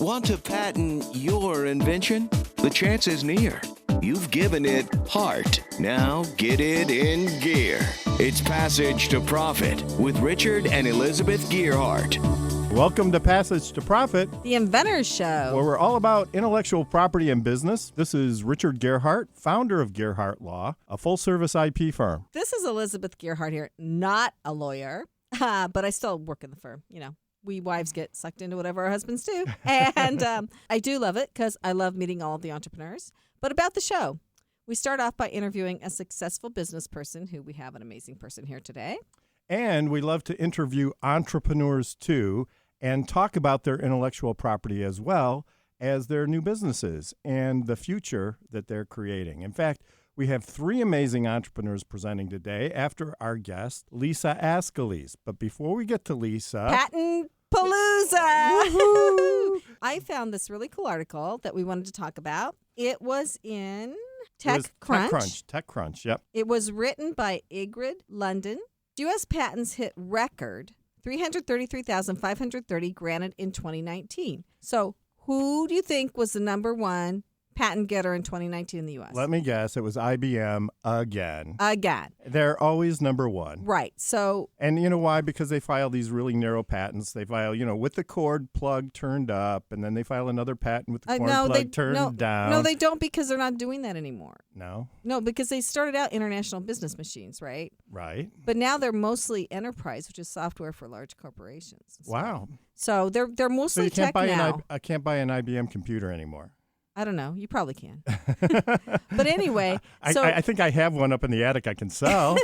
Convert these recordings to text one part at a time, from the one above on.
Want to patent your invention? The chance is near. You've given it heart. Now get it in gear. It's Passage to Profit with Richard and Elizabeth Gearhart. Welcome to Passage to Profit, the Inventress Show, where we're all about intellectual property and business. This is Richard Gearhart, founder of Gearhart Law, a full-service IP firm. This is Elizabeth Gearhart here, not a lawyer, but I still work in the firm. You know, we wives get sucked into whatever our husbands do. And I do love it because I love meeting all of the entrepreneurs. But about the show, we start off by interviewing a successful business person, who we have an amazing person here today. And we love to interview entrepreneurs, too, and talk about their intellectual property as well as their new businesses and the future that they're creating. In fact, we have three amazing entrepreneurs presenting today after our guest, Lisa Ascolese. But before we get to Lisa... Patent Palooza! I found this really cool article that we wanted to talk about. It was in TechCrunch, yep. It was written by Ingrid London. U.S. patents hit record 333,530 granted in 2019. So who do you think was the number one patent getter in 2019 in the U.S.? Let me guess. It was IBM again. Again. They're always number one. Right. So. And you know why? Because they file these really narrow patents. They file, with the cord plug turned up, and then they file another patent with the cord plug turned down. No, they don't, because they're not doing that anymore. No? No, because they started out international business machines, right? Right. But now they're mostly enterprise, which is software for large corporations. Wow. So they're mostly tech now. I can't buy an IBM computer anymore. I don't know. You probably can. But anyway. I think I have one up in the attic I can sell.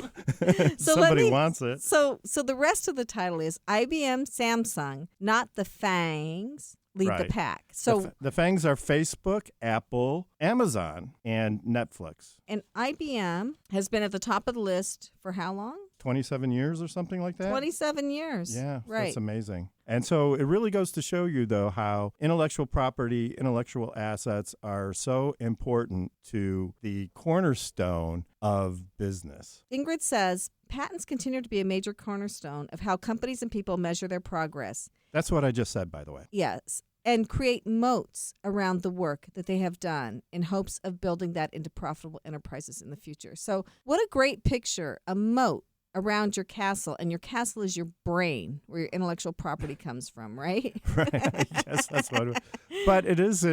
Somebody wants it. So the rest of the title is IBM, Samsung, not the FANGs, lead the pack. So the FANGs are Facebook, Apple, Amazon, and Netflix. And IBM has been at the top of the list for how long? 27 years or something like that? 27 years. Yeah, right. That's amazing. And so it really goes to show you, though, how intellectual property, intellectual assets are so important to the cornerstone of business. Ingrid says, patents continue to be a major cornerstone of how companies and people measure their progress. That's what I just said, by the way. Yes. And create moats around the work that they have done in hopes of building that into profitable enterprises in the future. So what a great picture, a moat around your castle, and your castle is your brain, where your intellectual property comes from, right? Right. Yes, that's what. But it is,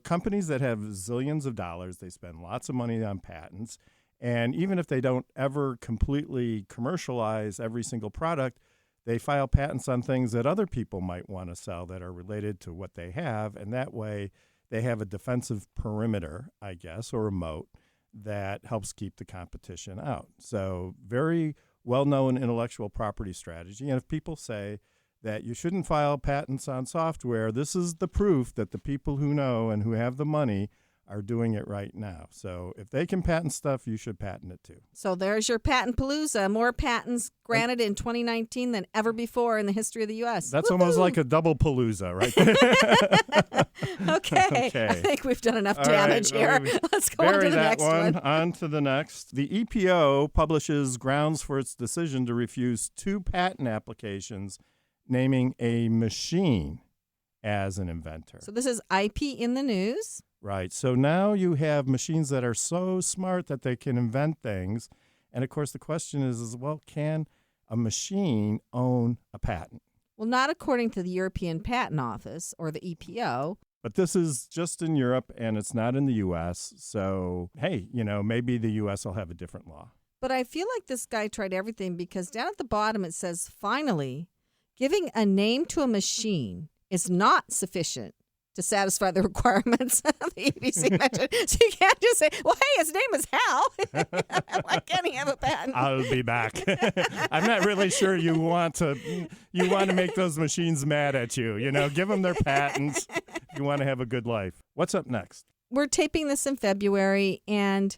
companies that have zillions of dollars, they spend lots of money on patents, and even if they don't ever completely commercialize every single product, they file patents on things that other people might want to sell that are related to what they have, and that way they have a defensive perimeter, I guess, or a moat that helps keep the competition out. So very well-known intellectual property strategy. And if people say that you shouldn't file patents on software, this is the proof that the people who know and who have the money are doing it right now. So if they can patent stuff, you should patent it too. So there's your patent palooza. More patents granted in 2019 than ever before in the history of the U.S. That's almost like a double palooza, right? Okay. I think we've done enough damage here. Let's go on to the next one. On to the next. The EPO publishes grounds for its decision to refuse 2 patent applications naming a machine as an inventor. So this is IP in the news. Right. So now you have machines that are so smart that they can invent things. And, of course, the question is, can a machine own a patent? Well, not according to the European Patent Office or the EPO. But this is just in Europe, and it's not in the U.S. So, hey, maybe the U.S. will have a different law. But I feel like this guy tried everything, because down at the bottom it says, finally, giving a name to a machine is not sufficient to satisfy the requirements of the EPC mentioned. So you can't just say, well, hey, his name is Hal. Why can't he have a patent? I'll be back. I'm not really sure you want to make those machines mad at you. Give them their patents if you want to have a good life. What's up next? We're taping this in February, and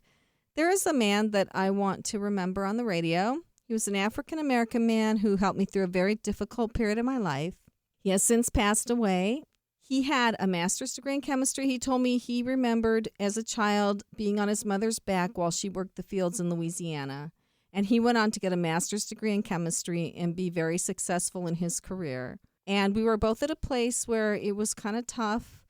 there is a man that I want to remember on the radio. He was an African-American man who helped me through a very difficult period of my life. He has since passed away. He had a master's degree in chemistry. He told me he remembered as a child being on his mother's back while she worked the fields in Louisiana. And he went on to get a master's degree in chemistry and be very successful in his career. And we were both at a place where it was kind of tough.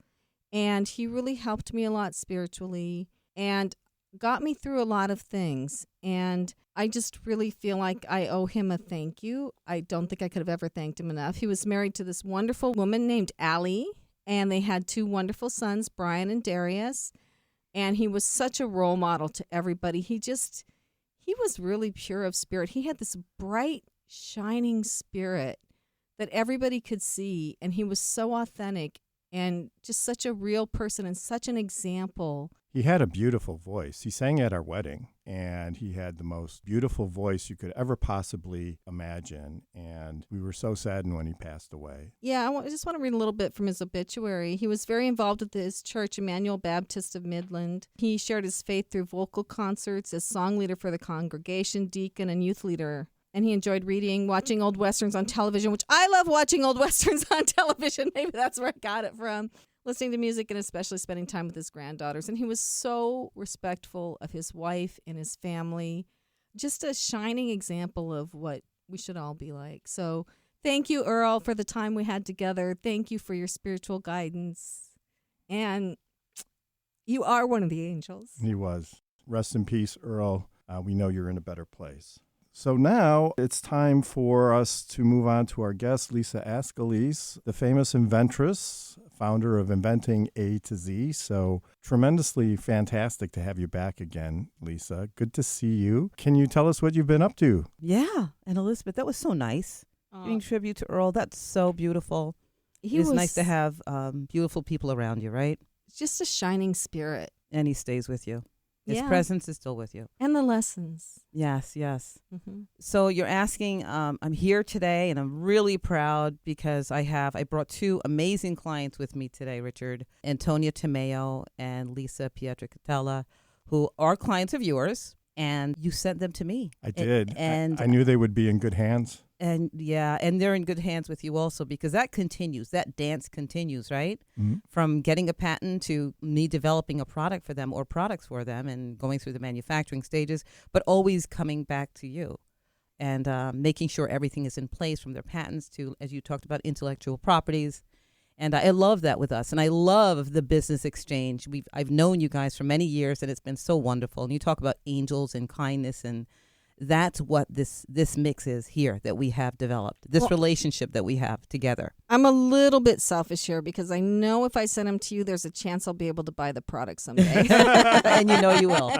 And he really helped me a lot spiritually and got me through a lot of things. And I just really feel like I owe him a thank you. I don't think I could have ever thanked him enough. He was married to this wonderful woman named Allie, and they had 2 wonderful sons, Brian and Darius. And he was such a role model to everybody. He was really pure of spirit. He had this bright, shining spirit that everybody could see, and he was so authentic and just such a real person and such an example. He had a beautiful voice. He sang at our wedding, and he had the most beautiful voice you could ever possibly imagine. And we were so saddened when he passed away. Yeah, I just want to read a little bit from his obituary. He was very involved with his church, Emmanuel Baptist of Midland. He shared his faith through vocal concerts as song leader for the congregation, deacon, and youth leader. And he enjoyed reading, watching old Westerns on television, which I love watching old Westerns on television. Maybe that's where I got it from. Listening to music and especially spending time with his granddaughters. And he was so respectful of his wife and his family. Just a shining example of what we should all be like. So thank you, Earl, for the time we had together. Thank you for your spiritual guidance. And you are one of the angels. He was. Rest in peace, Earl. We know you're in a better place. So now it's time for us to move on to our guest, Lisa Ascolese, the famous Inventress, founder of Inventing A to Z. So tremendously fantastic to have you back again, Lisa. Good to see you. Can you tell us what you've been up to? Yeah. And Elizabeth, that was so nice. Giving tribute to Earl. That's so beautiful. It's nice to have beautiful people around you, right? Just a shining spirit. And he stays with you. His presence is still with you. And the lessons. Yes, yes. Mm-hmm. So you're asking, I'm here today, and I'm really proud because I brought 2 amazing clients with me today, Richard, Antonia Tomeo and Lisa Pietricatella, who are clients of yours, and you sent them to me. I did. And I knew they would be in good hands. And they're in good hands with you also because that continues. That dance continues, right? Mm-hmm. From getting a patent to me developing a product for them or products for them and going through the manufacturing stages, but always coming back to you and making sure everything is in place from their patents to, as you talked about, intellectual properties. And I love that with us. And I love the business exchange. I've known you guys for many years, and it's been so wonderful. And you talk about angels and kindness, and that's what this mix is here that we have developed, this relationship that we have together. I'm a little bit selfish here because I know if I send them to you, there's a chance I'll be able to buy the product someday. And you know you will.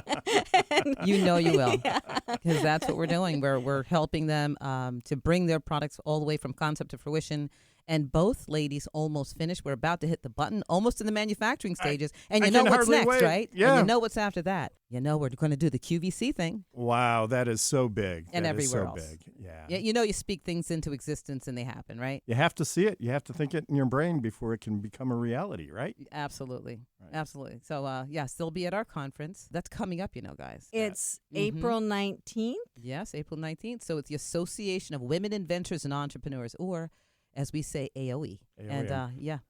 You know you will. Because that's what we're doing. We're helping them to bring their products all the way from concept to fruition. And both ladies almost finished. We're about to hit the button, almost in the manufacturing stages. And you know what's next, wait. right? Yeah. And you know what's after that. You know we're going to do the QVC thing. Wow, that is so big. And that everywhere is so else. big. Yeah. Yeah. You know you speak things into existence and they happen, right? You have to see it. You have to think it in your brain before it can become a reality, right? Absolutely. Right. Absolutely. So, yes, they'll be at our conference. That's coming up, guys. It's April 19th. Yes, April 19th. So it's the Association of Women Inventors and Entrepreneurs, or as we say, AOE. And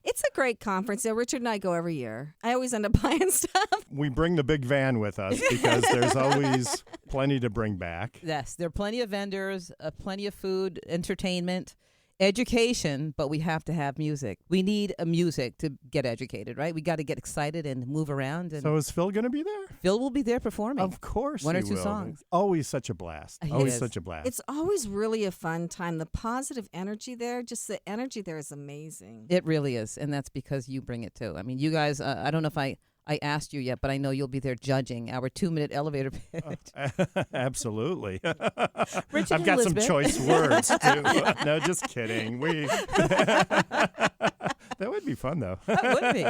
It's a great conference. Richard and I go every year. I always end up buying stuff. We bring the big van with us because there's always plenty to bring back. Yes, there are plenty of vendors, plenty of food, entertainment, education, but we have to have music. We need a music to get educated, right? We got to get excited and move around. And so is Phil going to be there? Phil will be there performing. Of course. One or he two will. songs. Always such a blast. It Always is. such a blast. It's always really a fun time. The positive energy there, just the energy there is amazing. It really is, and that's because you bring it too. I mean, you guys, I don't know if I asked you yet, but I know you'll be there judging our 2-minute elevator pitch. Absolutely. Richard I've got some Elizabeth. choice words, too. No, just kidding. That would be fun, though. That would be.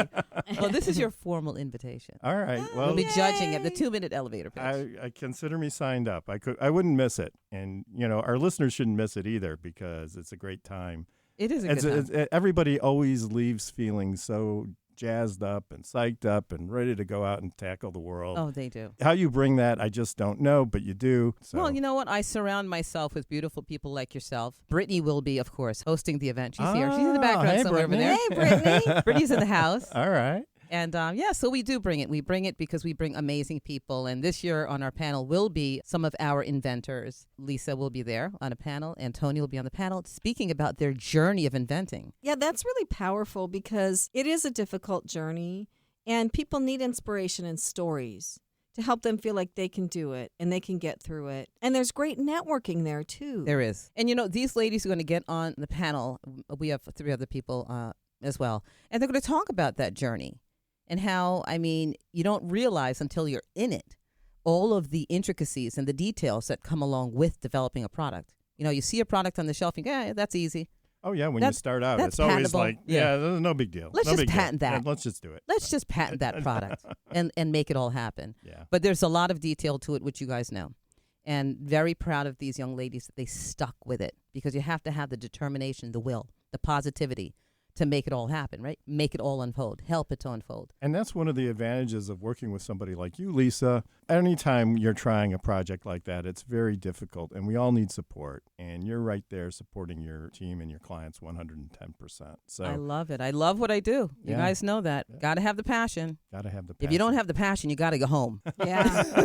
Well, this is your formal invitation. All right. Well, We'll be judging at the 2-minute elevator pitch. I consider me signed up. I wouldn't miss it. And, our listeners shouldn't miss it either because it's a great time. It is a good time. Everybody always leaves feeling so jazzed up and psyched up and ready to go out and tackle the world. Oh, they do. How you bring that, I just don't know, but you do. So. Well, you know what? I surround myself with beautiful people like yourself. Brittany will be, of course, hosting the event. She's here. She's in the background hey, somewhere Brittany. over there. Hey, Brittany. Brittany's in the house. All right. And so we do bring it. We bring it because we bring amazing people. And this year on our panel will be some of our inventors. Lisa will be there on a panel. Antonio will be on the panel speaking about their journey of inventing. Yeah, that's really powerful because it is a difficult journey and people need inspiration and stories to help them feel like they can do it and they can get through it. And there's great networking there too. There is. And these ladies are going to get on the panel. We have 3 other people as well. And they're going to talk about that journey. And how, you don't realize until you're in it, all of the intricacies and the details that come along with developing a product. You see a product on the shelf and you go, yeah, that's easy. Oh, yeah, when you start out, it's always patentable. like, no big deal. Let's no just big patent deal. that. Yeah, let's just do it. Let's just patent that product and make it all happen. Yeah. But there's a lot of detail to it, which you guys know. And very proud of these young ladies that they stuck with it because you have to have the determination, the will, the positivity to make it all happen, right? Make it all unfold. Help it to unfold. And that's one of the advantages of working with somebody like you, Lisa. Anytime you're trying a project like that, it's very difficult, and we all need support. And you're right there supporting your team and your clients 110%. So I love it. I love what I do. You guys know that. Yeah. Got to have the passion. Got to have the passion. If you don't have the passion, you got to go home. Yeah.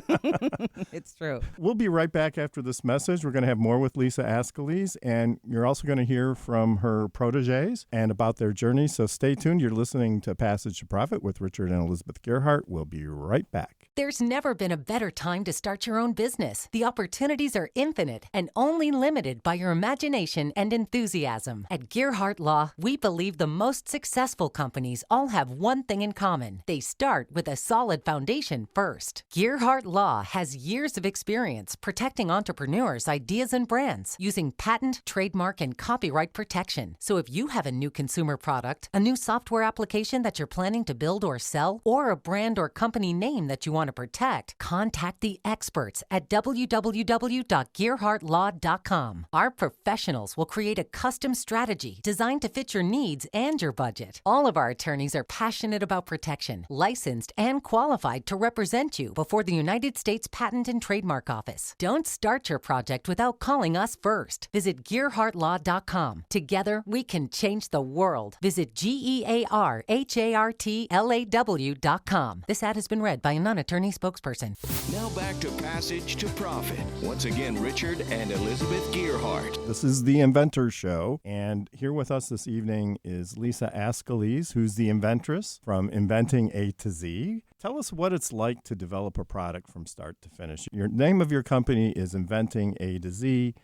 It's true. We'll be right back after this message. We're going to have more with Lisa Ascolese, and you're also going to hear from her proteges and about their journey. So stay tuned. You're listening to Passage to Profit with Richard and Elizabeth Gerhardt. We'll be right back. There's never been a better time to start your own business. The opportunities are infinite and only limited by your imagination and enthusiasm. At Gerhardt Law, we believe the most successful companies all have one thing in common. They start with a solid foundation first. Gerhardt Law has years of experience protecting entrepreneurs' ideas and brands using patent, trademark, and copyright protection. So if you have a new consumer product, a new software application that you're planning to build or sell, or a brand or company name that you want to protect, contact the experts at www.gerhardtlaw.com. Our professionals will create a custom strategy designed to fit your needs and your budget. All of our attorneys are passionate about protection, licensed and qualified to represent you before the United States Patent and Trademark Office. Don't start your project without calling us first. Visit gerhardtlaw.com. Together, we can change the world. Visit GEARHARTLAW.com. This ad has been read by a non-attorney spokesperson. Now back to Passage to Profit. Once again, Richard and Elizabeth Gerhardt. This is the Inventor Show, and here with us this evening is Lisa Ascolese, who's the Inventress from Inventing A to Z. Tell us what it's like to develop a product from start to finish. Your name of your company is Inventing A to Z,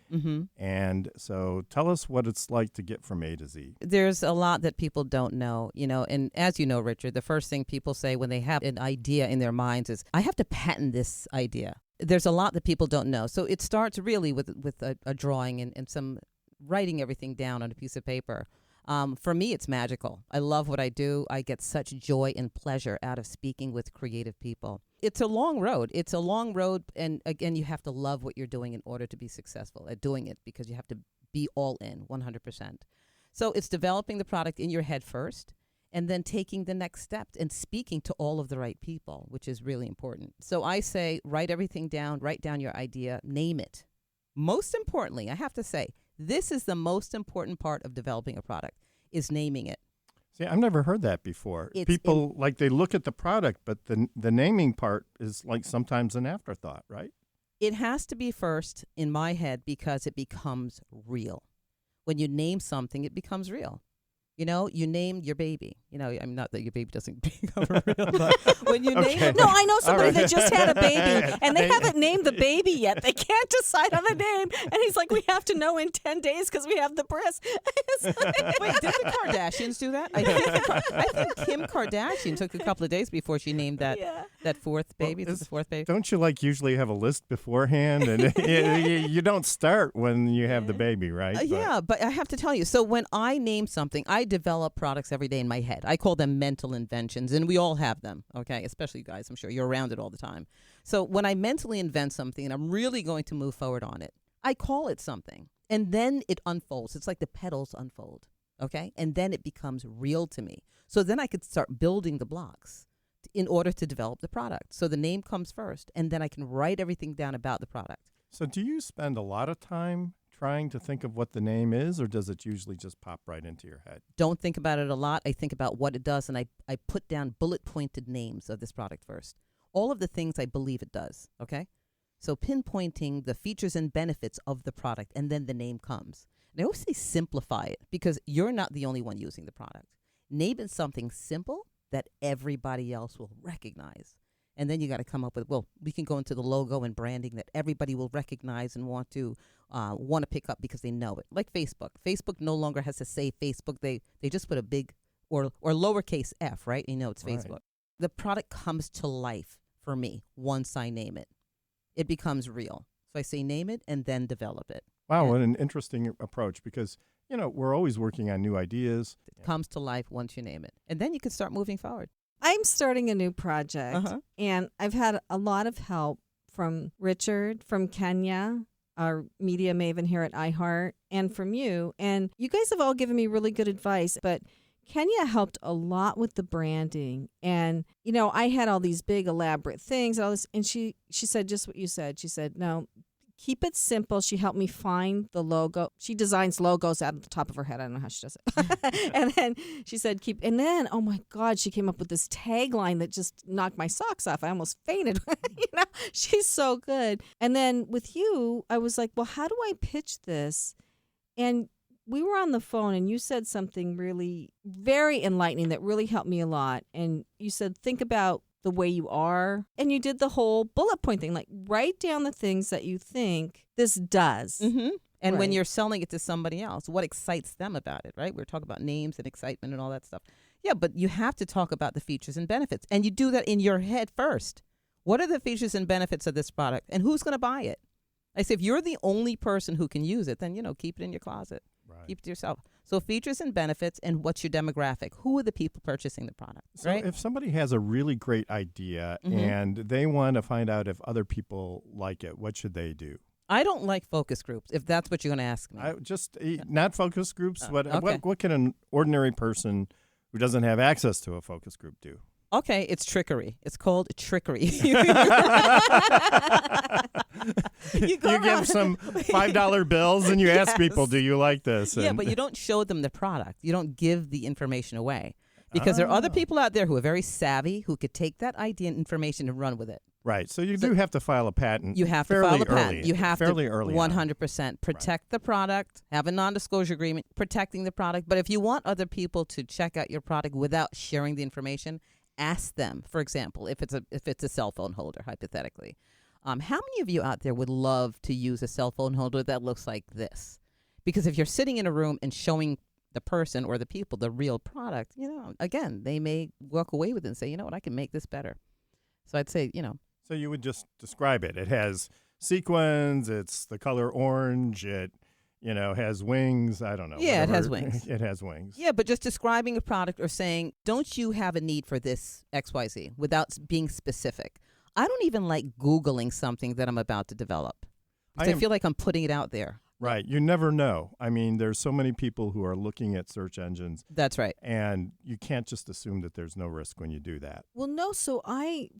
and so tell us what it's like to get from A to Z. There's a lot that people don't know, and as you know, Richard, the first thing people say when they have an idea in their minds is, I have to patent this idea. There's a lot that people don't know. So it starts really with a drawing and some writing everything down on a piece of paper. For me, it's magical. I love what I do. I get such joy and pleasure out of speaking with creative people. It's a long road. And again, you have to love what you're doing in order to be successful at doing it, because you have to be all in 100%. So it's developing the product in your head first, and then taking the next step and speaking to all of the right people, which is really important. So I say, write everything down, write down your idea, name it. Most importantly, I have to say, this is the most important part of developing a product, is naming it. See, I've never heard that before. People, they look at the product, but the naming part is like sometimes an afterthought, right? It has to be first in my head because it becomes real. When you name something, it becomes real. You name your baby. Not that your baby doesn't become real, but when you name it. No, I know somebody that just had a baby, and they haven't named the baby yet. They can't decide on the name. And he's like, we have to know in 10 days because we have the breast. Wait, did the Kardashians do that? I think Kim Kardashian took a couple of days before she named that fourth baby. Well, the fourth baby. Don't you usually have a list beforehand? And you don't start when you have the baby, right? But I have to tell you, so when I name something, I develop products every day in my head. I call them mental inventions, and we all have them, okay? Especially you guys, I'm sure you're around it all the time. So when I mentally invent something and I'm really going to move forward on it, I call it something, and then it unfolds. It's like the petals unfold, okay? And then it becomes real to me. So then I could start building the blocks in order to develop the product. So the name comes first, and then I can write everything down about the product. So do you spend a lot of time trying to think of what the name is, or does it usually just pop right into your head? Don't think about it a lot. I think about what it does, and I put down bullet-pointed names of this product first. All of the things I believe it does, okay? So pinpointing the features and benefits of the product, and then the name comes. And I always say simplify it, because you're not the only one using the product. Name it something simple that everybody else will recognize. And then you got to come up with, well, we can go into the logo and branding that everybody will recognize and want to pick up because they know it. Like Facebook. Facebook no longer has to say Facebook. They just put a big or lowercase f, right? You know it's Right. Facebook. The product comes to life for me once I name it. It becomes real. So I say name it and then develop it. Wow, Yeah. what an interesting approach, because, we're always working on new ideas. It comes to life once you name it. And then you can start moving forward. I'm starting a new project, and I've had a lot of help from Richard, from Kenya, our media maven here at iHeart, and from you. And you guys have all given me really good advice, but Kenya helped a lot with the branding. And, I had all these big elaborate things, all this, and she said just what you said. She said, no, keep it simple. She helped me find the logo. She designs logos out of the top of her head. I don't know how she does it. And then she said, and then, oh my God, she came up with this tagline that just knocked my socks off. I almost fainted. She's so good. And then with you, I was like, well, how do I pitch this? And we were on the phone, and you said something really very enlightening that really helped me a lot. And you said, think about the way you are. And you did the whole bullet point thing, like write down the things that you think this does. Mm-hmm. And when Right. you're selling it to somebody else, what excites them about it, right? We're talking about names and excitement and all that stuff. Yeah, but you have to talk about the features and benefits. And you do that in your head first. What are the features and benefits of this product? And who's going to buy it? I say, if you're the only person who can use it, then, keep it in your closet. Right. Keep it to yourself. So features and benefits, and what's your demographic? Who are the people purchasing the product, So right? if somebody has a really great idea and they want to find out if other people like it, what should they do? I don't like focus groups, if that's what you're going to ask me. Not focus groups. okay. What can an ordinary person who doesn't have access to a focus group do? Okay, it's trickery. It's called trickery. You give some $5 bills and you ask Yes. people, do you like this? Yeah, And- but you don't show them the product. You don't give the information away. Because there are other people out there who are very savvy, who could take that idea and information and run with it. Right. So you do have to file a patent. You have to fairly file a patent. early, You have fairly to early on. 100% protect the product, have a non-disclosure agreement protecting the product. But if you want other people to check out your product without sharing the information, ask them. For example, if it's a cell phone holder, hypothetically, how many of you out there would love to use a cell phone holder that looks like this? Because if you're sitting in a room and showing the person or the people the real product, again, they may walk away with it and say, you know what, I can make this better. So I'd say, So you would just describe it. It has sequins. It's the color orange. It, has wings. I don't know. Yeah, it has whatever. wings. It has wings. yeah, but just describing a product or saying, don't you have a need for this XYZ without being specific. I don't even like Googling something that I'm about to develop. I feel like I'm putting it out there. Right. You never know. I mean, there's so many people who are looking at search engines, That's right. and you can't just assume that there's no risk when you do that. Well, no. So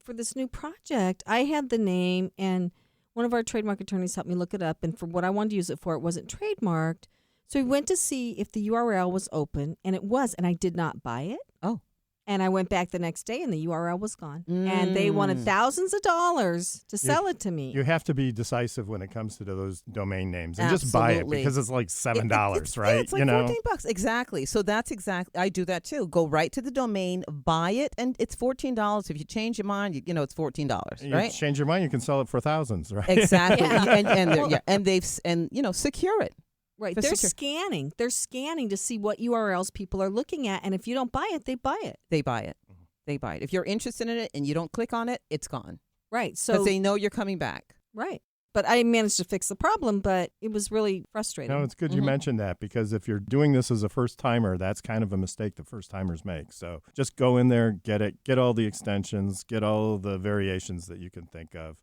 for this new project, I had the name, and one of our trademark attorneys helped me look it up. And for what I wanted to use it for, it wasn't trademarked. So we went to see if the URL was open, and it was, and I did not buy it. Oh. And I went back the next day, and the URL was gone. And they wanted thousands of dollars to sell it to me. You have to be decisive when it comes to those domain names and just buy it, Absolutely. because it's like $7, right? Yeah, it's like $14. Exactly. So that's exactly, I do that too. Go right to the domain, buy it, and it's $14. If you change your mind, it's $14, You right? change your mind, you can sell it for thousands, right? Exactly. Yeah. And secure it. Right. For They're secure- scanning. They're scanning to see what URLs people are looking at. And if you don't buy it, they buy it. They buy it. They buy it. If you're interested in it and you don't click on it, it's gone. Right. Because So they know you're coming back. right. But I managed to fix the problem, but it was really frustrating. No, it's good you mentioned that, because if you're doing this as a first timer, that's kind of a mistake the first timers make. So just go in there, get it, get all the extensions, get all the variations that you can think of.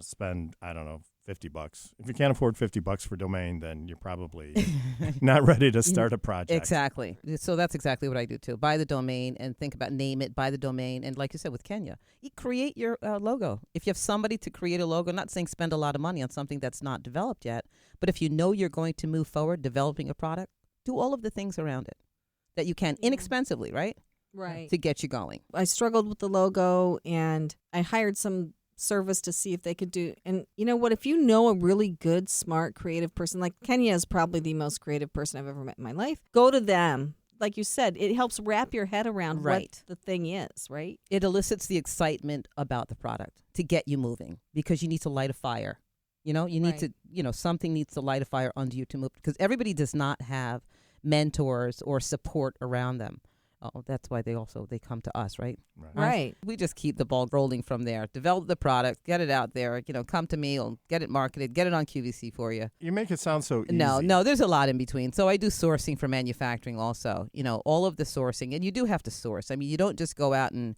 Spend, I don't know, $50. If you can't afford $50 for domain, then you're probably not ready to start a project. Exactly. So that's exactly what I do too. Buy the domain and think about name it, buy the domain. And like you said with Kenya, you create your logo. If you have somebody to create a logo, not saying spend a lot of money on something that's not developed yet, but if you know you're going to move forward developing a product, do all of the things around it that you can inexpensively, right? Right. To get you going. I struggled with the logo, and I hired some service to see if they could do. And you know what? If you know a really good, smart, creative person, like Kenya is probably the most creative person I've ever met in my life, go to them. Like you said, it helps wrap your head around what the thing is, right? It elicits the excitement about the product to get you moving because you need to light a fire. You know, you need to, something needs to light a fire under you to move because everybody does not have mentors or support around them. Oh, that's why they come to us, right? Right. We just keep the ball rolling from there. Develop the product, get it out there. Come to me, I'll get it marketed, get it on QVC for you. You make it sound so easy. No, there's a lot in between. So I do sourcing for manufacturing also. All of the sourcing, and you do have to source. I mean, you don't just go out and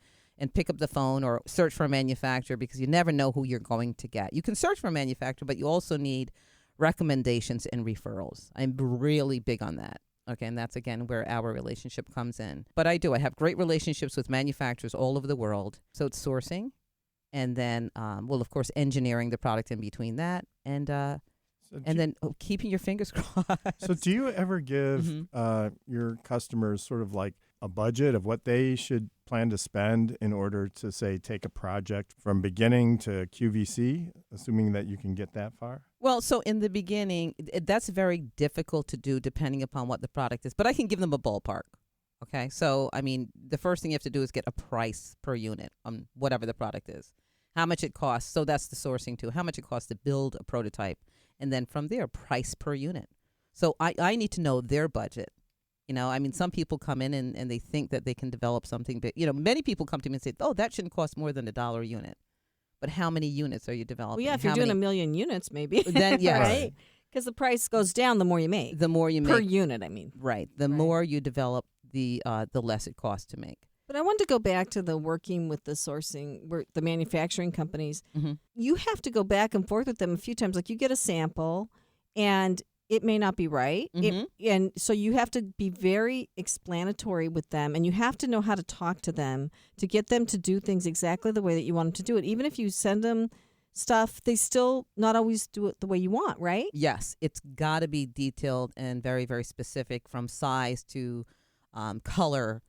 pick up the phone or search for a manufacturer because you never know who you're going to get. You can search for a manufacturer, but you also need recommendations and referrals. I'm really big on that. Okay, and that's, again, where our relationship comes in. But I have great relationships with manufacturers all over the world. So it's sourcing and then, of course, engineering the product in between that and then keeping your fingers crossed. So do you ever give your customers sort of like a budget of what they should plan to spend in order to, say, take a project from beginning to QVC, assuming that you can get that far? Well, so in the beginning, that's very difficult to do depending upon what the product is. But I can give them a ballpark. Okay, so, I mean, the first thing you have to do is get a price per unit on whatever the product is, how much it costs. So that's the sourcing too, how much it costs to build a prototype. And then from there, price per unit. So I need to know their budget. I mean, some people come in and they think that they can develop something. But, many people come to me and say, oh, that shouldn't cost more than $1 a unit. But how many units are you developing? Well, yeah, if you're doing 1 million units, maybe. Then, yes. Right? Because the price goes down the more you make. The more you make. Per unit, I mean. Right. The more you develop, the less it costs to make. But I wanted to go back to the working with the sourcing, the manufacturing companies. Mm-hmm. You have to go back and forth with them a few times. Like you get a sample and it may not be right. Mm-hmm. And so you have to be very explanatory with them, and you have to know how to talk to them to get them to do things exactly the way that you want them to do it. Even if you send them stuff, they still not always do it the way you want, right? Yes. It's got to be detailed and very, very specific from size to color.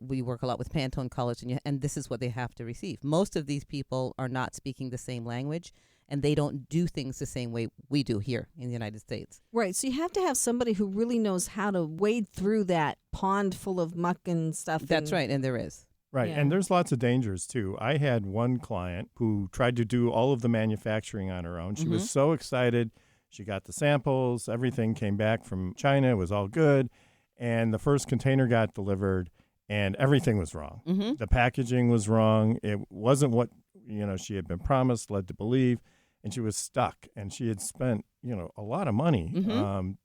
We work a lot with Pantone colors, and this is what they have to receive. Most of these people are not speaking the same language, and they don't do things the same way we do here in the United States. Right. So you have to have somebody who really knows how to wade through that pond full of muck and stuff. That's right, and there is. Right, yeah. And there's lots of dangers, too. I had one client who tried to do all of the manufacturing on her own. She was so excited. She got the samples. Everything came back from China. It was all good. And the first container got delivered, and everything was wrong. Mm-hmm. The packaging was wrong. It wasn't what she had been promised, led to believe, and she was stuck. And she had spent a lot of money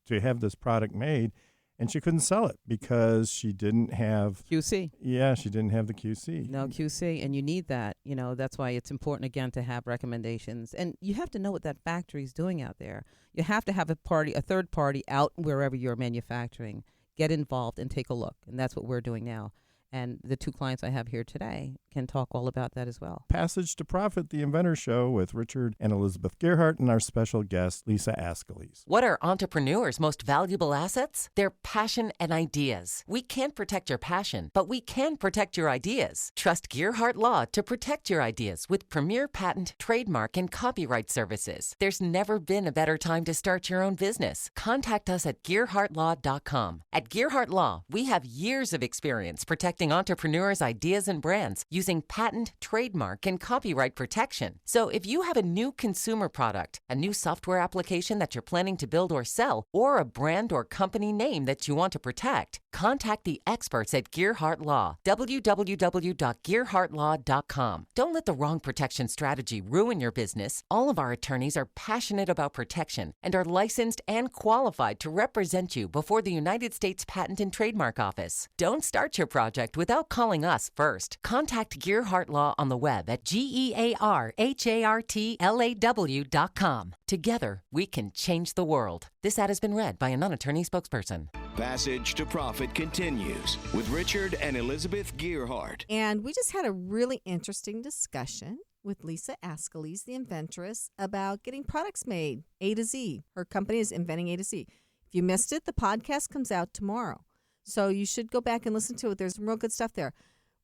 to have this product made, and she couldn't sell it because she didn't have QC. Yeah, she didn't have the QC. No QC, and you need that. That's why it's important again to have recommendations, and you have to know what that factory is doing out there. You have to have a third party out wherever you're manufacturing. Get involved and take a look, and that's what we're doing now. And the two clients I have here today can talk all about that as well. Passage to Profit, the Inventor Show with Richard and Elizabeth Gerhardt and our special guest, Lisa Ascolese. What are entrepreneurs' most valuable assets? Their passion and ideas. We can't protect your passion, but we can protect your ideas. Trust Gerhardt Law to protect your ideas with premier patent, trademark, and copyright services. There's never been a better time to start your own business. Contact us at GerhardtLaw.com. At Gerhardt Law, we have years of experience protecting entrepreneurs' ideas and brands using patent, trademark, and copyright protection. So if you have a new consumer product, a new software application that you're planning to build or sell, or a brand or company name that you want to protect, contact the experts at Gerhardt Law. www.gerhardtlaw.com. Don't let the wrong protection strategy ruin your business. All of our attorneys are passionate about protection and are licensed and qualified to represent you before the United States Patent and Trademark Office. Don't start your project project without calling us first. Contact Gearhart Law on the web at GearHartLaw.com. Together, we can change the world. This ad has been read by a non-attorney spokesperson. Passage to Profit continues with Richard and Elizabeth Gearhart. And we just had a really interesting discussion with Lisa Ascolese, the Inventress, about getting products made A to Z. Her company is Inventing A to Z. If you missed it, the podcast comes out tomorrow. So you should go back and listen to it. There's some real good stuff there.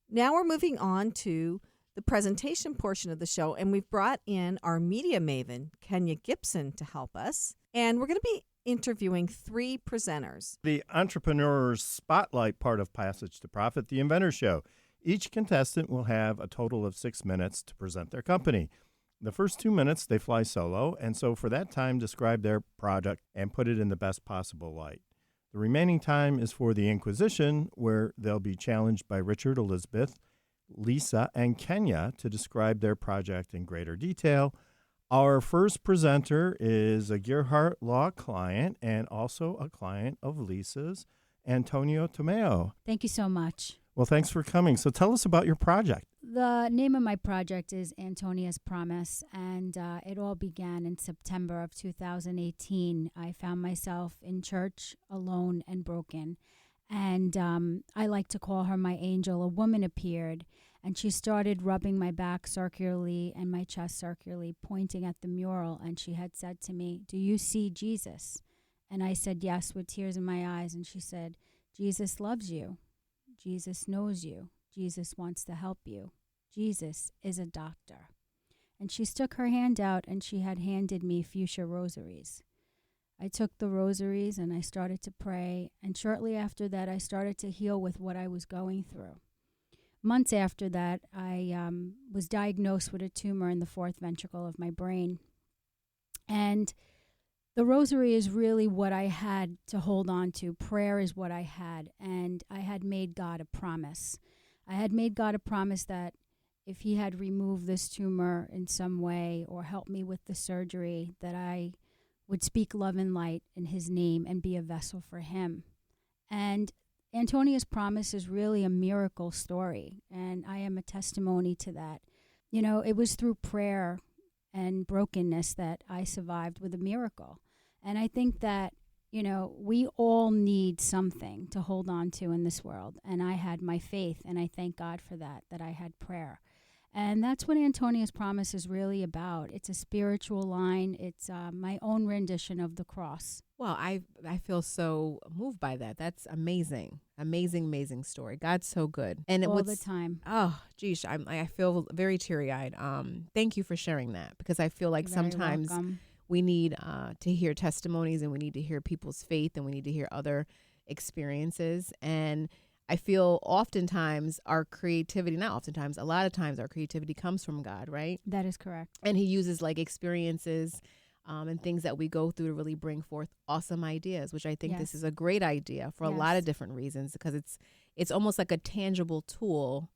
Now we're moving on to the presentation portion of the show, and we've brought in our media maven, Kenya Gibson, to help us. And we're going to be interviewing 3 presenters. The Entrepreneur's Spotlight part of Passage to Profit, the Inventor Show. Each contestant will have a total of 6 minutes to present their company. The first 2 minutes, they fly solo, and so for that time, describe their product and put it in the best possible light. The remaining time is for the Inquisition, where they'll be challenged by Richard, Elizabeth, Lisa, and Kenya to describe their project in greater detail. Our first presenter is a Gearhart Law client and also a client of Lisa's, Antonio Tomeo. Thank you so much. Well, thanks for coming. So tell us about your project. The name of my project is Antonia's Promise, and it all began in September of 2018. I found myself in church, alone and broken, and I like to call her my angel. A woman appeared, and she started rubbing my back circularly and my chest circularly, pointing at the mural, and she had said to me, "Do you see Jesus?" And I said yes with tears in my eyes, and she said, "Jesus loves you. Jesus knows you. Jesus wants to help you. Jesus is a doctor." And she stuck her hand out, and she had handed me fuchsia rosaries. I took the rosaries and I started to pray, and shortly after that I started to heal with what I was going through. Months after that, I was diagnosed with a tumor in the 4th ventricle of my brain. And the rosary is really what I had to hold on to. Prayer is what I had. And I had made God a promise. I had made God a promise that if he had removed this tumor in some way or helped me with the surgery, that I would speak love and light in his name and be a vessel for him. And Antonia's Promise is really a miracle story. And I am a testimony to that. You know, it was through prayer and brokenness that I survived with a miracle. And I think that, you know, we all need something to hold on to in this world. And I had my faith, and I thank God for that I had prayer. And that's what Antonia's Promise is really about. It's a spiritual line. It's my own rendition of the cross. Well, I feel so moved by that. That's amazing. Amazing story. God's so good. And all the time. Oh, geez, I feel very teary-eyed. Thank you for sharing that, because I feel like sometimes we need to hear testimonies, and we need to hear people's faith, and we need to hear other experiences. And I feel a lot of times our creativity comes from God, right? That is correct. And he uses like experiences and things that we go through to really bring forth awesome ideas, which I think this is a great idea for a lot of different reasons, because it's almost like a tangible tool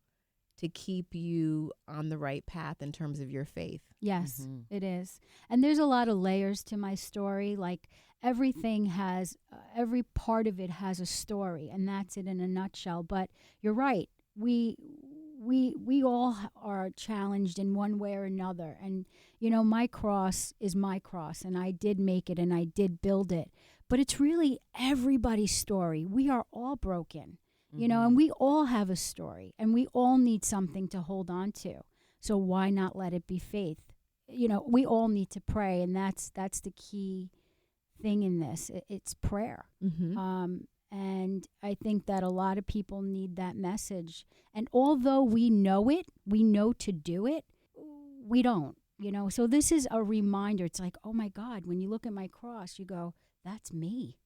to keep you on the right path in terms of your faith. Yes, it is. And there's a lot of layers to my story. Like everything has, every part of it has a story, and that's it in a nutshell. But you're right. We all are challenged in one way or another. And, you know, my cross is my cross, and I did make it and I did build it. But it's really everybody's story. We are all broken. You know, and we all have a story, and we all need something to hold on to. So why not let it be faith? You know, we all need to pray, and that's the key thing in this. It's prayer. And I think that a lot of people need that message. And although we know it, we know to do it, we don't, you know. So this is a reminder. It's like, oh my God, when you look at my cross, you go, that's me.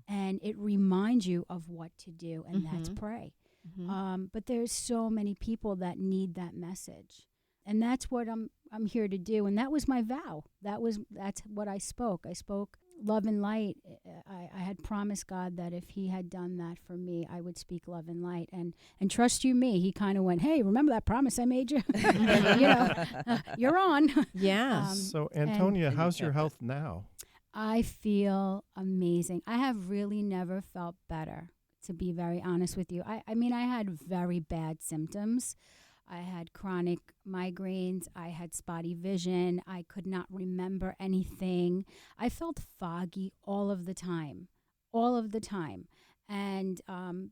And it reminds you of what to do, and that's pray. But there's so many people that need that message, and that's what I'm here to do. And that was my vow. That's what I spoke. I spoke love and light. I had promised God that if he had done that for me, I would speak love and light. And trust you me, he kind of went, hey, remember that promise I made you? You know, you're on. Yeah. So Antonia, how's your health now? I feel amazing. I have really never felt better. to be very honest with you. I mean, I had very bad symptoms. I had chronic migraines. I had spotty vision. I could not remember anything. I felt foggy all of the time. And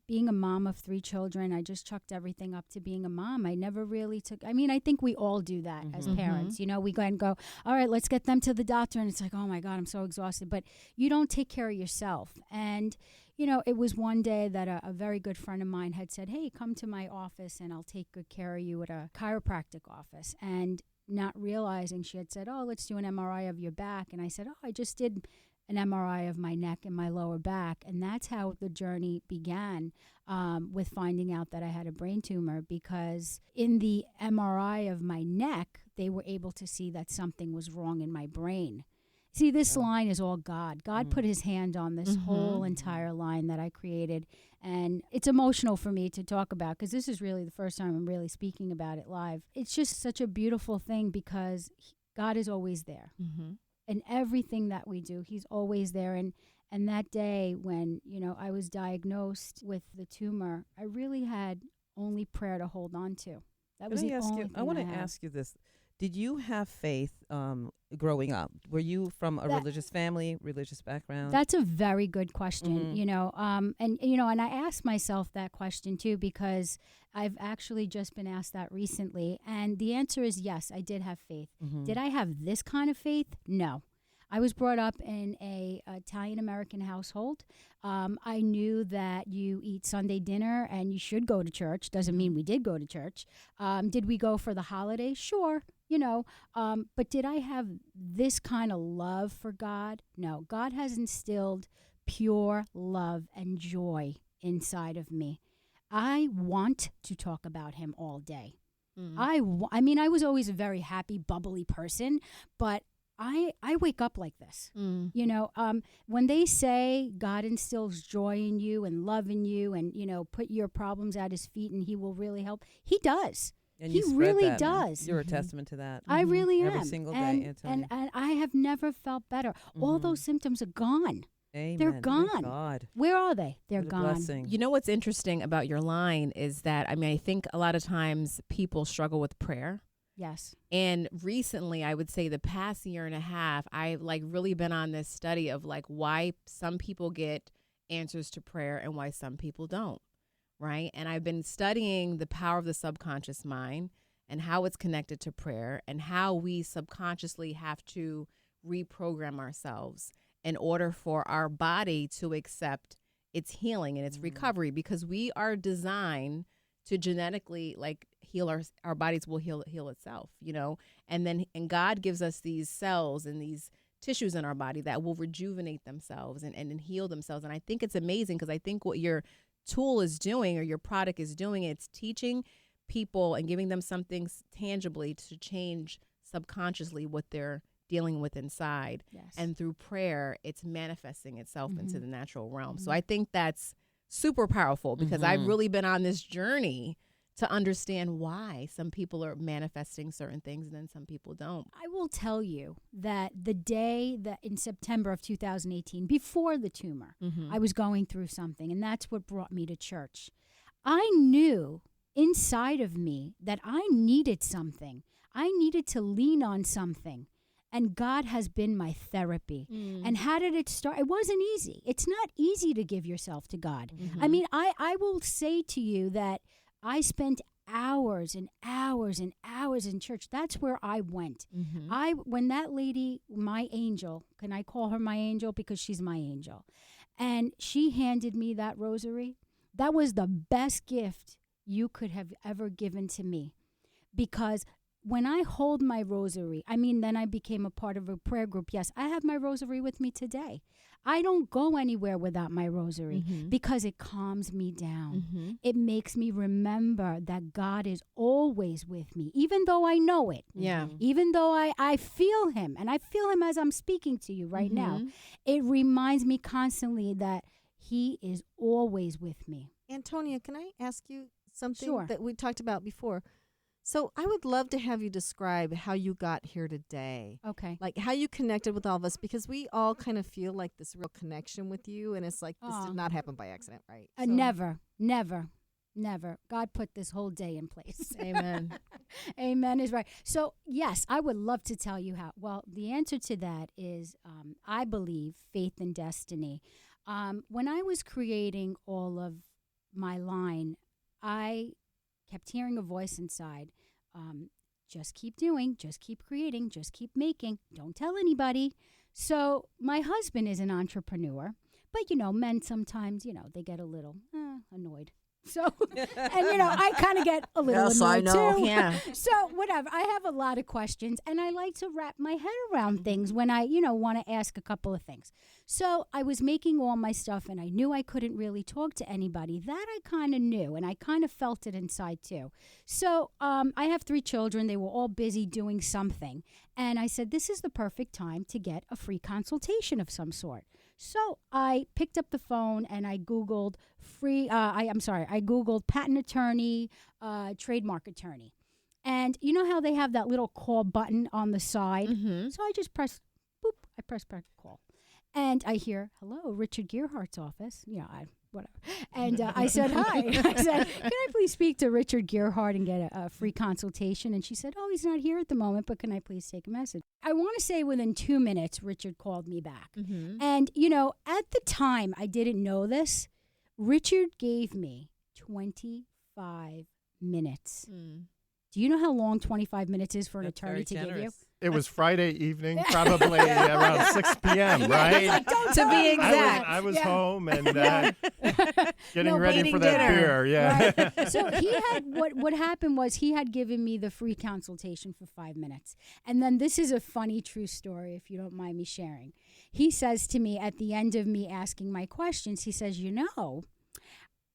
being a mom of 3 children, I just chucked everything up to being a mom. I never really took, I mean, I think we all do that as parents. You know, we go and go, all right, let's get them to the doctor. And it's like, oh my God, I'm so exhausted. But you don't take care of yourself. And, you know, it was one day that a very good friend of mine had said, hey, come to my office and I'll take good care of you at a chiropractic office. And not realizing, she had said, oh, let's do an MRI of your back. And I said, oh, I just did an MRI of my neck and my lower back. And that's how the journey began, with finding out that I had a brain tumor, because in the MRI of my neck, they were able to see that something was wrong in my brain. See, this line is all God. God put his hand on this whole entire line that I created. And it's emotional for me to talk about, because this is really the first time I'm really speaking about it live. It's just such a beautiful thing, because God is always there. And everything that we do, he's always there. And that day when, you know, I was diagnosed with the tumor, I really had only prayer to hold on to. That was the only thing I want to ask you this. Did you have faith growing up? Were you from a religious family, religious background? That's a very good question, you know. And I asked myself that question too, because I've actually just been asked that recently. And the answer is yes, I did have faith. Did I have this kind of faith? No. I was brought up in a Italian-American household. I knew that you eat Sunday dinner and you should go to church. Doesn't mean we did go to church. Did we go for the holidays? Sure. You know, but did I have this kind of love for God? No. God has instilled pure love and joy inside of me. I want to talk about him all day. I mean, I was always a very happy, bubbly person, but I wake up like this. You know, when they say God instills joy in you and love in you and, you know, put your problems at his feet and he will really help, he does. And he really does. You're a testament to that. I really am. Every single day, Antonia. And I have never felt better. All those symptoms are gone. Amen. They're gone. Thank God. Where are they? They're What a gone. blessing. You know what's interesting about your line is that, I mean, I think a lot of times people struggle with prayer. Yes. And recently, I would say the past year and a half, I've like really been on this study of like why some people get answers to prayer and why some people don't, right? And I've been studying the power of the subconscious mind and how it's connected to prayer and how we subconsciously have to reprogram ourselves in order for our body to accept its healing and its recovery, because we are designed to genetically like heal our bodies will heal itself, you know, and God gives us these cells and these tissues in our body that will rejuvenate themselves and heal themselves. And I think it's amazing, because I think what your tool is doing or your product is doing, it's teaching people and giving them something tangibly to change subconsciously what they're dealing with inside. Yes. And through prayer, it's manifesting itself into the natural realm. So I think that's super powerful, because I've really been on this journey to understand why some people are manifesting certain things and then some people don't. I will tell you that the day that in September of 2018, before the tumor, I was going through something, and that's what brought me to church. I knew inside of me that I needed something. I needed to lean on something. And God has been my therapy. And how did it start? It wasn't easy. It's not easy to give yourself to God. I mean, I will say to you that I spent hours and hours and hours in church. That's where I went. When that lady, my angel, can I call her my angel? Because she's my angel. And she handed me that rosary. That was the best gift you could have ever given to me. Because when I hold my rosary, I mean, then I became a part of a prayer group. Yes, I have my rosary with me today. I don't go anywhere without my rosary because it calms me down. It makes me remember that God is always with me, even though I know it. Yeah. Even though I feel him, and I feel him as I'm speaking to you right now. It reminds me constantly that he is always with me. Antonia, can I ask you something Sure. that we talked about before? So I would love to have you describe how you got here today. Okay. Like how you connected with all of us, because we all kind of feel like this real connection with you. And it's like, this did not happen by accident, right? So, Never. God put this whole day in place. Amen. Amen is right. So, yes, I would love to tell you how. Well, the answer to that is, I believe, faith and destiny. When I was creating all of my line, I kept hearing a voice inside. Just keep doing, just keep creating, just keep making. Don't tell anybody. So my husband is an entrepreneur, but, men sometimes, they get a little annoyed. So, and I kind of get a little annoyed too. Yeah. So whatever, I have a lot of questions, and I like to wrap my head around things when I, want to ask a couple of things. So I was making all my stuff, and I knew I couldn't really talk to anybody. That I kind of knew, and I kind of felt it inside too. So I have 3 children. They were all busy doing something, and I said, this is the perfect time to get a free consultation of some sort. So I picked up the phone and I Googled I Googled patent attorney, trademark attorney. And you know how they have that little call button on the side? Mm-hmm. So I just pressed call. And I hear, hello, Richard Gearhart's office. Whatever. And I said, hi. I said, can I please speak to Richard Gearhart and get a free consultation? And she said, oh, he's not here at the moment, but can I please take a message? I want to say within 2 minutes, Richard called me back. Mm-hmm. And, at the time, I didn't know this. Richard gave me 25 minutes. Mm. Do you know how long 25 minutes is for an attorney to give you? It was Friday evening, probably around 6 p.m., right? To be exact. I was home and getting ready for that dinner. beer. Yeah. Right. So he had what happened was he had given me the free consultation for 5 minutes. And then this is a funny true story, if you don't mind me sharing. He says to me at the end of me asking my questions, he says,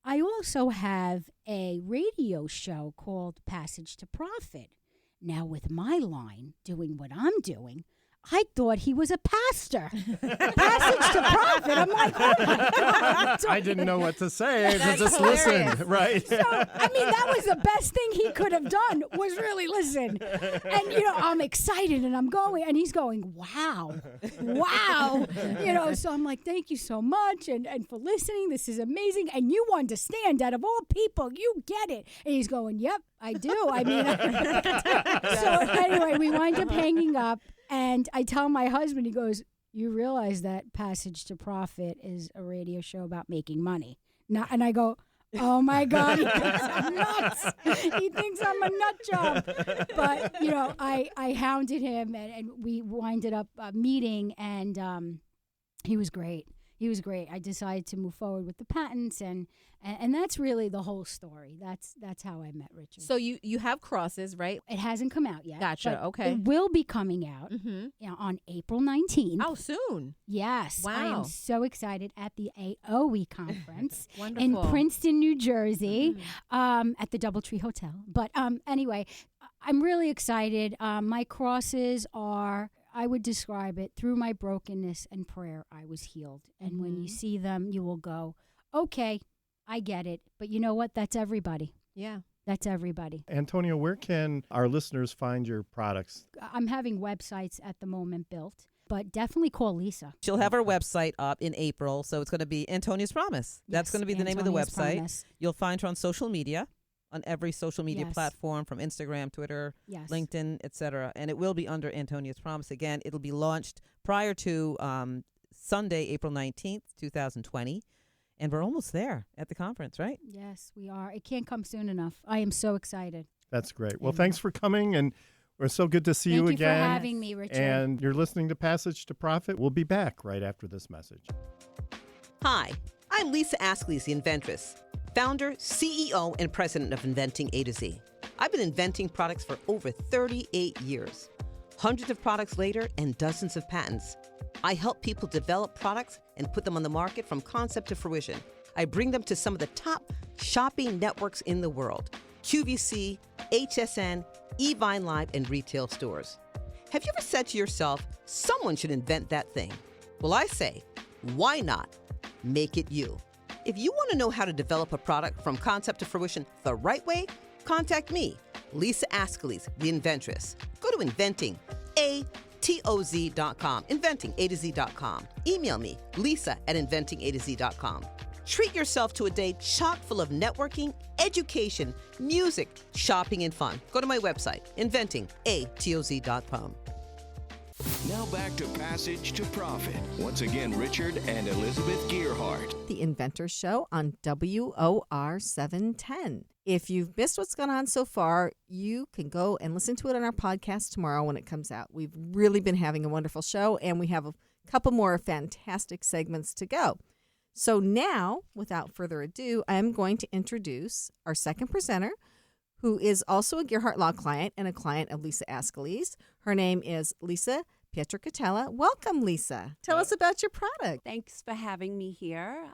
I also have a radio show called Passage to Profit. Now, with my line, doing what I'm doing, I thought he was a pastor. Passage to Profit. I'm like, oh my God. I didn't know what to say. I That's just hilarious. listened, right? So, that was the best thing he could have done was really listen. And, I'm excited and I'm going. And he's going, wow. So I'm like, thank you so much and for listening. This is amazing. And you understand that of all people, you get it. And he's going, yep, I do. So anyway, we wind up hanging up. And I tell my husband, he goes, you realize that Passage to Profit is a radio show about making money. And I go, oh, my God, he thinks I'm nuts. He thinks I'm a nut job. But, I hounded him, and we winded up meeting, and he was great. I decided to move forward with the patents, and that's really the whole story. That's how I met Richard. So you have crosses, right? It hasn't come out yet. Gotcha. But Okay. It will be coming out on April 19th. Oh, soon. Yes. Wow. I am so excited at the AOE conference in Wonderful. Princeton, New Jersey, at the Doubletree Hotel. But anyway, I'm really excited. My crosses are, I would describe it, through my brokenness and prayer, I was healed. And when you see them, you will go, okay, I get it. But you know what? That's everybody. Yeah. That's everybody. Antonio, where can our listeners find your products? I'm having websites at the moment built, but definitely call Lisa. She'll have her website up in April, so it's going to be Antonia's Promise. That's Yes, going to be the name of the Antonia's website. Promise. You'll find her on social media, on every social media Yes. platform, from Instagram, Twitter, Yes. LinkedIn, etc. And it will be under Antonia's Promise. Again, it'll be launched prior to Sunday, April 19th, 2020. And we're almost there at the conference, right? Yes, we are. It can't come soon enough. I am so excited. That's great. Well, thanks for coming, and we're so good to see you Thank you again. for having me, Richard. And you're listening to Passage to Profit. We'll be back right after this message. Hi, I'm Lisa Ascolese, Inventress, founder, CEO, and president of Inventing A to Z. I've been inventing products for over 38 years. Hundreds of products later and dozens of patents. I help people develop products and put them on the market from concept to fruition. I bring them to some of the top shopping networks in the world: QVC, HSN, eVine Live, and retail stores. Have you ever said to yourself, someone should invent that thing? Well, I say, why not? Make it you. If you want to know how to develop a product from concept to fruition the right way, contact me, Lisa Ascolese, the Inventress. Go to inventingatoz.com, inventingatoz.com. Email me, lisa@inventingatoz.com. Treat yourself to a day chock full of networking, education, music, shopping, and fun. Go to my website, inventingatoz.com. Now back to Passage to Profit. Once again, Richard and Elizabeth Gearhart. The Inventor Show on WOR 710. If you've missed what's gone on so far, you can go and listen to it on our podcast tomorrow when it comes out. We've really been having a wonderful show, and we have a couple more fantastic segments to go. So now, without further ado, I'm going to introduce our second presenter, who is also a Gearhart Law client and a client of Lisa Ascolese. Her name is Lisa Pietrocatella. Welcome, Lisa. Tell us about your product. Thanks for having me here.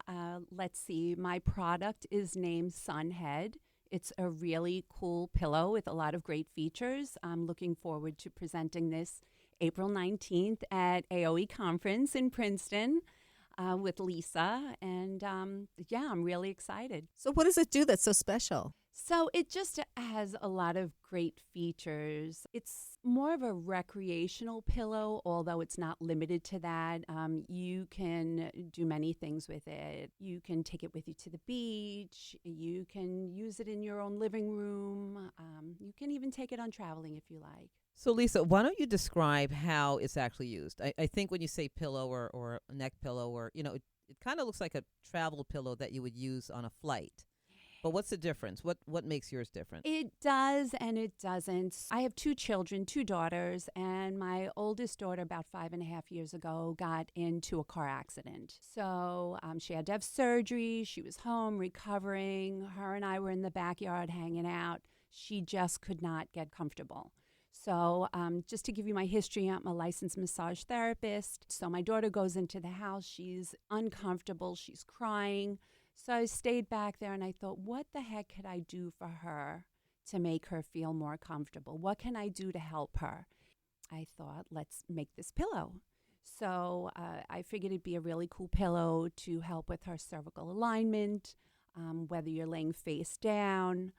Let's see. My product is named Sunhead. It's a really cool pillow with a lot of great features. I'm looking forward to presenting this April 19th at AOE Conference in Princeton with Lisa. And yeah, I'm really excited. So what does it do that's so special? So it just has a lot of great features. It's more of a recreational pillow, although it's not limited to that. You can do many things with it. You can take it with you to the beach. You can use it in your own living room. You can even take it on traveling if you like. So, Lisa, why don't you describe how it's actually used? I think when you say pillow or a neck pillow, or, you know, it kind of looks like a travel pillow that you would use on a flight. But what's the difference? What makes yours different? It does and it doesn't. I have 2 children, 2 daughters, and my oldest daughter about 5.5 years ago got into a car accident. So she had to have surgery. She was home recovering. Her and I were in the backyard hanging out. She just could not get comfortable. So just to give you my history, I'm a licensed massage therapist. So my daughter goes into the house. She's uncomfortable. She's crying. So I stayed back there and I thought, what the heck could I do for her to make her feel more comfortable? What can I do to help her? I thought, let's make this pillow. So I figured it'd be a really cool pillow to help with her cervical alignment, whether you're laying face down.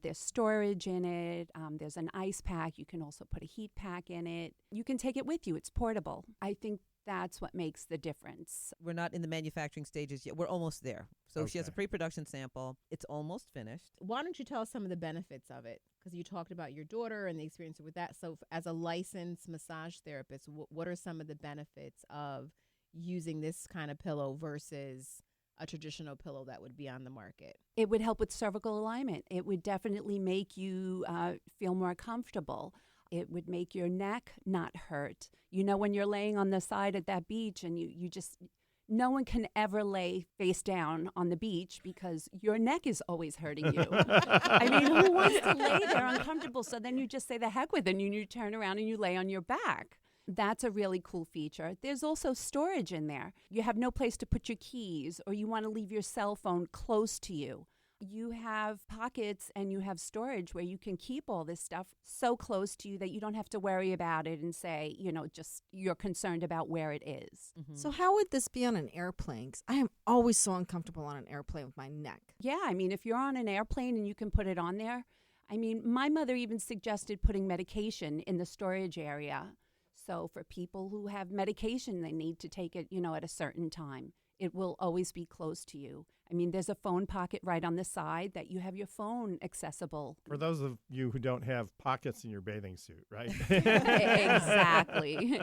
There's storage in it. There's an ice pack. You can also put a heat pack in it. You can take it with you. It's portable. I think that's what makes the difference. We're not in the manufacturing stages yet. We're almost there. So Okay. she has a pre-production sample. It's almost finished. Why don't you tell us some of the benefits of it? Because you talked about your daughter and the experience with that. So as a licensed massage therapist, what are some of the benefits of using this kind of pillow versus a traditional pillow that would be on the market? It would help with cervical alignment. It would definitely make you feel more comfortable. It would make your neck not hurt. You know, when you're laying on the side at that beach and you just, no one can ever lay face down on the beach because your neck is always hurting you. I mean, who wants to lay there uncomfortable? So then you just say the heck with it and you turn around and you lay on your back. That's a really cool feature. There's also storage in there. You have no place to put your keys or you want to leave your cell phone close to you. You have pockets and you have storage where you can keep all this stuff so close to you that you don't have to worry about it and say, you know, just you're concerned about where it is. Mm-hmm. So how would this be on an airplane? 'Cause I am always so uncomfortable on an airplane with my neck. Yeah, I mean, if you're on an airplane and you can put it on there, I mean, my mother even suggested putting medication in the storage area. So for people who have medication, they need to take it, you know, at a certain time. It will always be close to you. I mean, there's a phone pocket right on the side that you have your phone accessible. For those of you who don't have pockets in your bathing suit, right?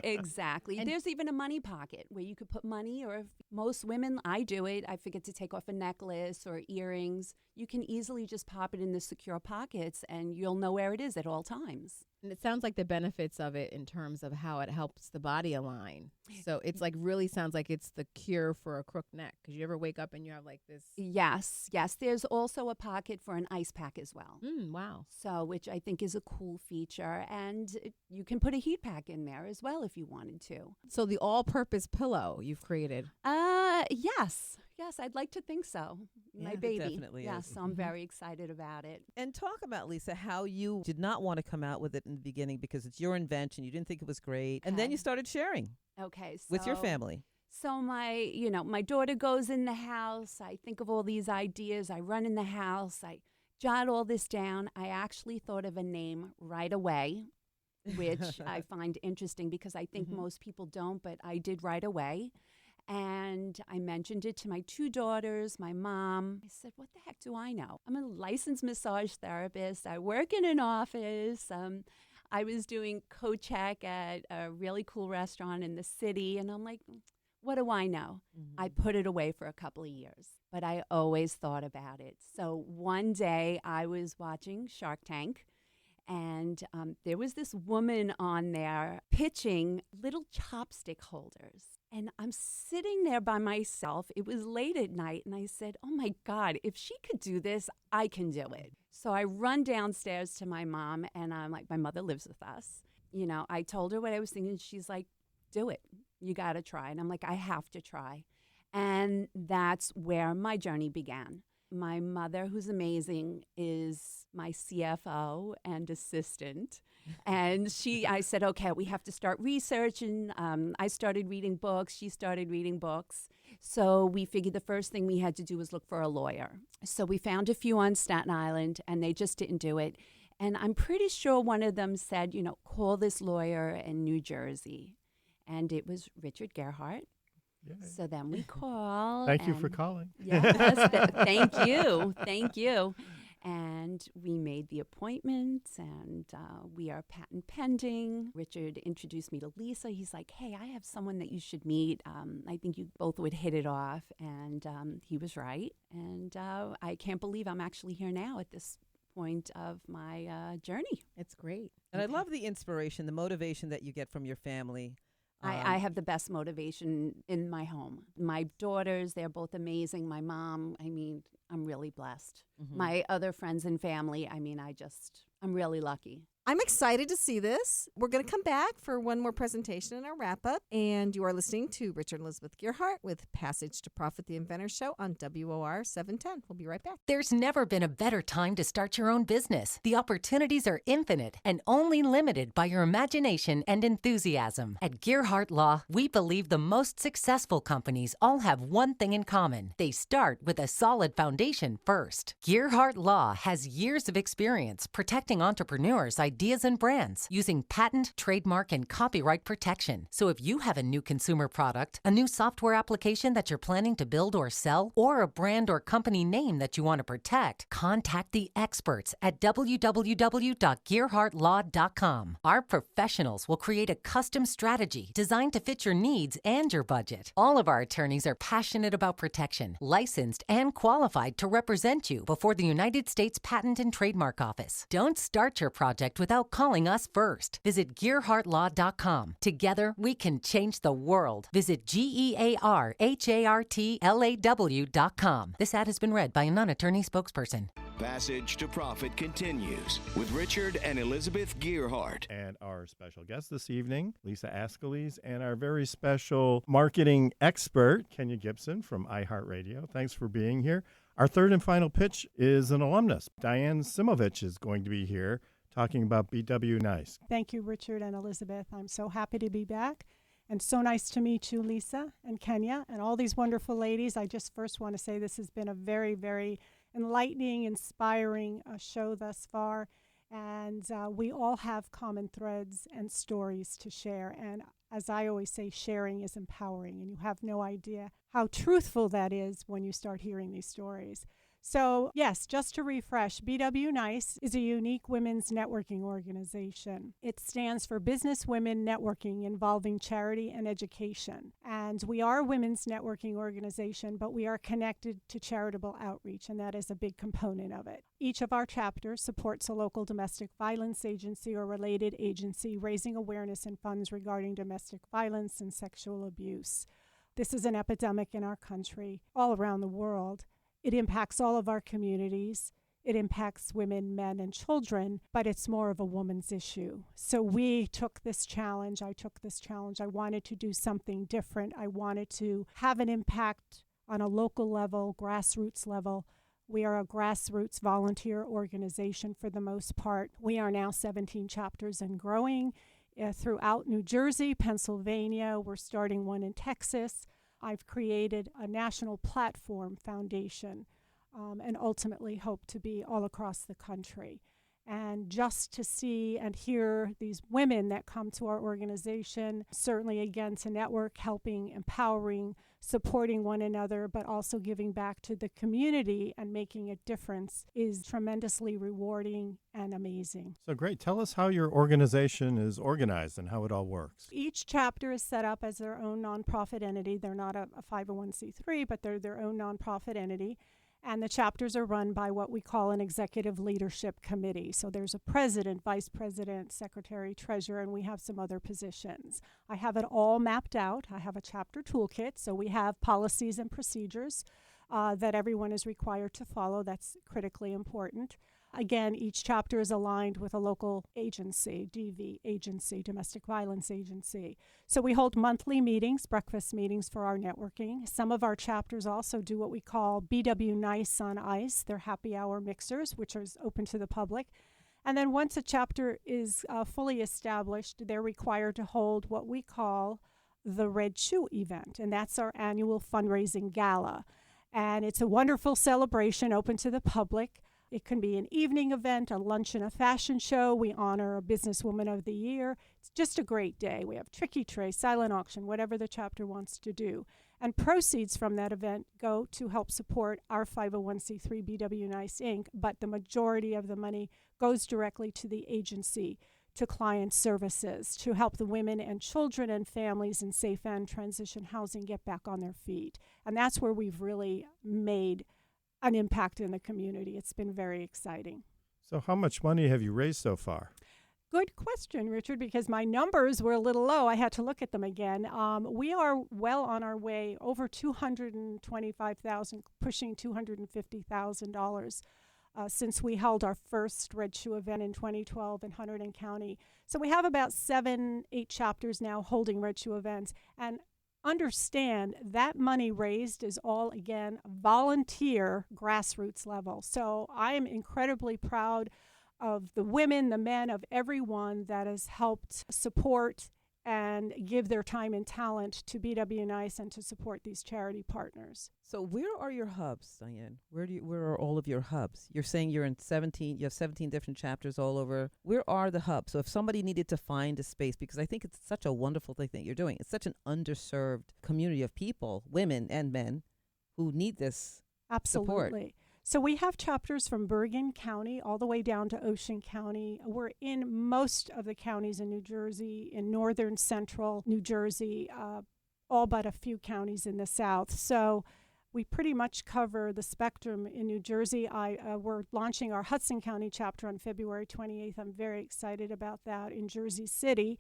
Exactly. And there's even a money pocket where you could put money, or if most women, I do it, I forget to take off a necklace or earrings. You can easily just pop it in the secure pockets and you'll know where it is at all times. And it sounds like the benefits of it in terms of how it helps the body align. So it's like really sounds like it's the cure for a crooked neck. Because you ever wake up and you have like this. Yes. There's also a pocket for an ice pack as well. Wow. So, which I think is a cool feature. And you can put a heat pack in there as well if you wanted to. So the all-purpose pillow you've created. Yes, I'd like to think so. My Yeah, it baby. definitely yes, is. so I'm very excited about it. And talk about, Lisa, how you did not want to come out with it in the beginning because it's your invention. You didn't think it was great. And then Okay. you started sharing Okay, so with your family. So my daughter goes in the house. I think of all these ideas. I run in the house. I jot all this down. I actually thought of a name right away, which I find interesting because I think most people don't, but I did right away. And I mentioned it to my 2 daughters, my mom. I said, what the heck do I know? I'm a licensed massage therapist. I work in an office. I was doing co-check at a really cool restaurant in the city. And I'm like, what do I know? I put it away for a couple of years, but I always thought about it. So one day I was watching Shark Tank, and there was this woman on there pitching little chopstick holders. And I'm sitting there by myself. It was late at night, and I said, oh, my God, if she could do this, I can do it. So I run downstairs to my mom, and I'm like, my mother lives with us. You know, I told her what I was thinking. She's like, do it. You got to try. And I'm like, I have to try. And that's where my journey began. My mother, who's amazing, is my CFO and assistant. And I said, okay, we have to start researching. I started reading books. She started reading books. So we figured the first thing we had to do was look for a lawyer. So we found a few on Staten Island, and they just didn't do it. And I'm pretty sure one of them said, you know, call this lawyer in New Jersey. And it was Richard Gerhardt. Yay. So then we call. Thank you for calling. Yes, thank you. Thank you. And we made the appointments, and we are patent pending. Richard introduced me to Lisa. He's like, hey, I have someone that you should meet. I think you both would hit it off. And he was right. And I can't believe I'm actually here now at this point of my journey. It's great. And I love the inspiration, the motivation that you get from your family. I have the best motivation in my home. My daughters, they're both amazing. My mom, I mean, I'm really blessed. My other friends and family, I mean, I'm really lucky. I'm excited to see this. We're going to come back for one more presentation in our wrap-up. And you are listening to Richard and Elizabeth Gearhart with Passage to Profit, the Inventor Show on WOR 710. We'll be right back. There's never been a better time to start your own business. The opportunities are infinite and only limited by your imagination and enthusiasm. At Gearhart Law, we believe the most successful companies all have one thing in common. They start with a solid foundation first. Gearhart Law has years of experience protecting entrepreneurs' ideas and brands using patent, trademark, and copyright protection. So if you have a new consumer product, a new software application that you're planning to build or sell, or a brand or company name that you want to protect, contact the experts at www.gearhartlaw.com. Our professionals will create a custom strategy designed to fit your needs and your budget. All of our attorneys are passionate about protection, licensed and qualified to represent you before the United States Patent and Trademark Office. Don't start your project without calling us first. Visit GearhartLaw.com. Together, we can change the world. Visit GearhartLaw.com. This ad has been read by a non-attorney spokesperson. Passage to Profit continues with Richard and Elizabeth Gearhart. And our special guest this evening, Lisa Ascolese, and our very special marketing expert, Kenya Gibson from iHeartRadio. Thanks for being here. Our third and final pitch is an alumnus. Diane Simovich is going to be here talking about BW Nice. Thank you, Richard and Elizabeth. I'm so happy to be back. And so nice to meet you, Lisa and Kenya, and all these wonderful ladies. I just first want to say this has been a very, very enlightening, inspiring show thus far. And we all have common threads and stories to share. And as I always say, sharing is empowering. And you have no idea how truthful that is when you start hearing these stories. So, yes, just to refresh, BW Nice is a unique women's networking organization. It stands for Business Women Networking Involving Charity and Education. And we are a women's networking organization, but we are connected to charitable outreach, and that is a big component of it. Each of our chapters supports a local domestic violence agency or related agency, raising awareness and funds regarding domestic violence and sexual abuse. This is an epidemic in our country, all around the world. It impacts all of our communities. It impacts women, men, and children, but it's more of a woman's issue. So we took this challenge. I took this challenge. I wanted to do something different. I wanted to have an impact on a local level, grassroots level. We are a grassroots volunteer organization for the most part. We are now 17 chapters and growing throughout New Jersey, Pennsylvania. We're starting one in Texas. I've created a national platform foundation and ultimately hope to be all across the country. And just to see and hear these women that come to our organization, certainly again to network, helping, empowering, supporting one another, but also giving back to the community and making a difference is tremendously rewarding and amazing. So great. Tell us how your organization is organized and how it all works. Each chapter is set up as their own nonprofit entity. They're not a 501c3, but they're their own nonprofit entity. And the chapters are run by what we call an executive leadership committee. So there's a president, vice president, secretary, treasurer, and we have some other positions. I have it all mapped out. I have a chapter toolkit. So we have policies and procedures that everyone is required to follow. That's critically important. Again, each chapter is aligned with a local agency, DV agency, domestic violence agency. So we hold monthly meetings, breakfast meetings for our networking. Some of our chapters also do what we call BW Nice on Ice. They're happy hour mixers, which is open to the public. And then once a chapter is fully established, they're required to hold what we call the Red Shoe event, and that's our annual fundraising gala. And it's a wonderful celebration open to the public. It can be an evening event, a lunch and a fashion show. We honor a businesswoman of the year. It's just a great day. We have tricky tray, silent auction, whatever the chapter wants to do. And proceeds from that event go to help support our 501c3 BW Nice Inc., but the majority of the money goes directly to the agency, to client services, to help the women and children and families in safe and transition housing get back on their feet. And that's where we've really made an impact in the community. It's been very exciting. So how much money have you raised so far? Good question, Richard, because my numbers were a little low. I had to look at them again. We are well on our way, over $225,000, pushing $250,000 since we held our first Red Shoe event in 2012 in Hunterdon County. So we have about 7-8 chapters now holding Red Shoe events. And understand that money raised is all, again, volunteer grassroots level. So I am incredibly proud of the women, the men, of everyone that has helped support and give their time and talent to BW Nice and to support these charity partners. So where are your hubs, Diane? Where are all of your hubs? You're saying you have 17 different chapters all over. Where are the hubs? So if somebody needed to find a space, because I think it's such a wonderful thing that you're doing. It's such an underserved community of people, women and men, who need this Absolutely. support. So we have chapters from Bergen County all the way down to Ocean County. We're in most of the counties in New Jersey, in northern central New Jersey, all but a few counties in the south. So we pretty much cover the spectrum in New Jersey. We're launching our Hudson County chapter on February 28th. I'm very excited about that in Jersey City.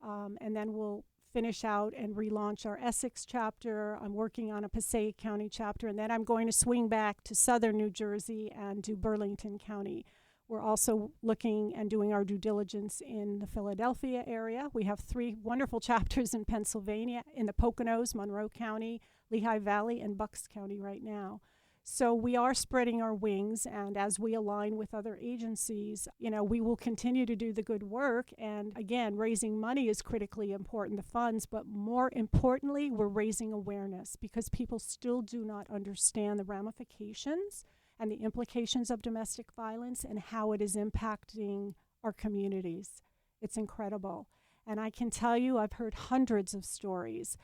And then we'll finish out and relaunch our Essex chapter. I'm working on a Passaic County chapter, and then I'm going to swing back to southern New Jersey and do Burlington County. We're also looking and doing our due diligence in the Philadelphia area. We have 3 wonderful chapters in Pennsylvania, in the Poconos, Monroe County, Lehigh Valley, and Bucks County right now. So we are spreading our wings, and as we align with other agencies, we will continue to do the good work. And again, raising money is critically important, the funds, but more importantly, we're raising awareness because people still do not understand the ramifications and the implications of domestic violence and how it is impacting our communities. It's incredible. And I can tell you, I've heard hundreds of stories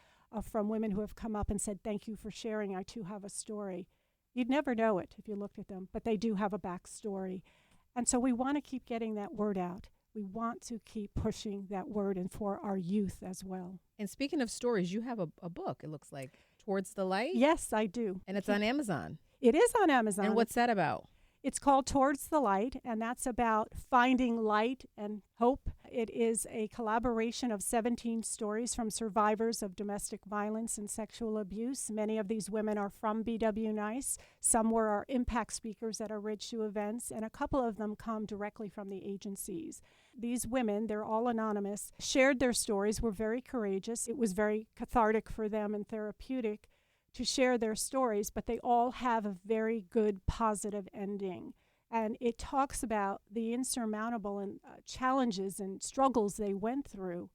from women who have come up and said, "Thank you for sharing. I too have a story." You'd never know it if you looked at them, but they do have a backstory. And so we want to keep getting that word out. We want to keep pushing that word and for our youth as well. And speaking of stories, you have a book, it looks like, Towards the Light? Yes, I do. And it's on Amazon. It is on Amazon. And what's that about? It's called Towards the Light, and that's about finding light and hope. It is a collaboration of 17 stories from survivors of domestic violence and sexual abuse. Many of these women are from BW Nice. Some were our impact speakers at our Red Shoe events, and a couple of them come directly from the agencies. These women, they're all anonymous, shared their stories, were very courageous. It was very cathartic for them and therapeutic to share their stories, but they all have a very good positive ending. And it talks about the insurmountable and challenges and struggles they went through,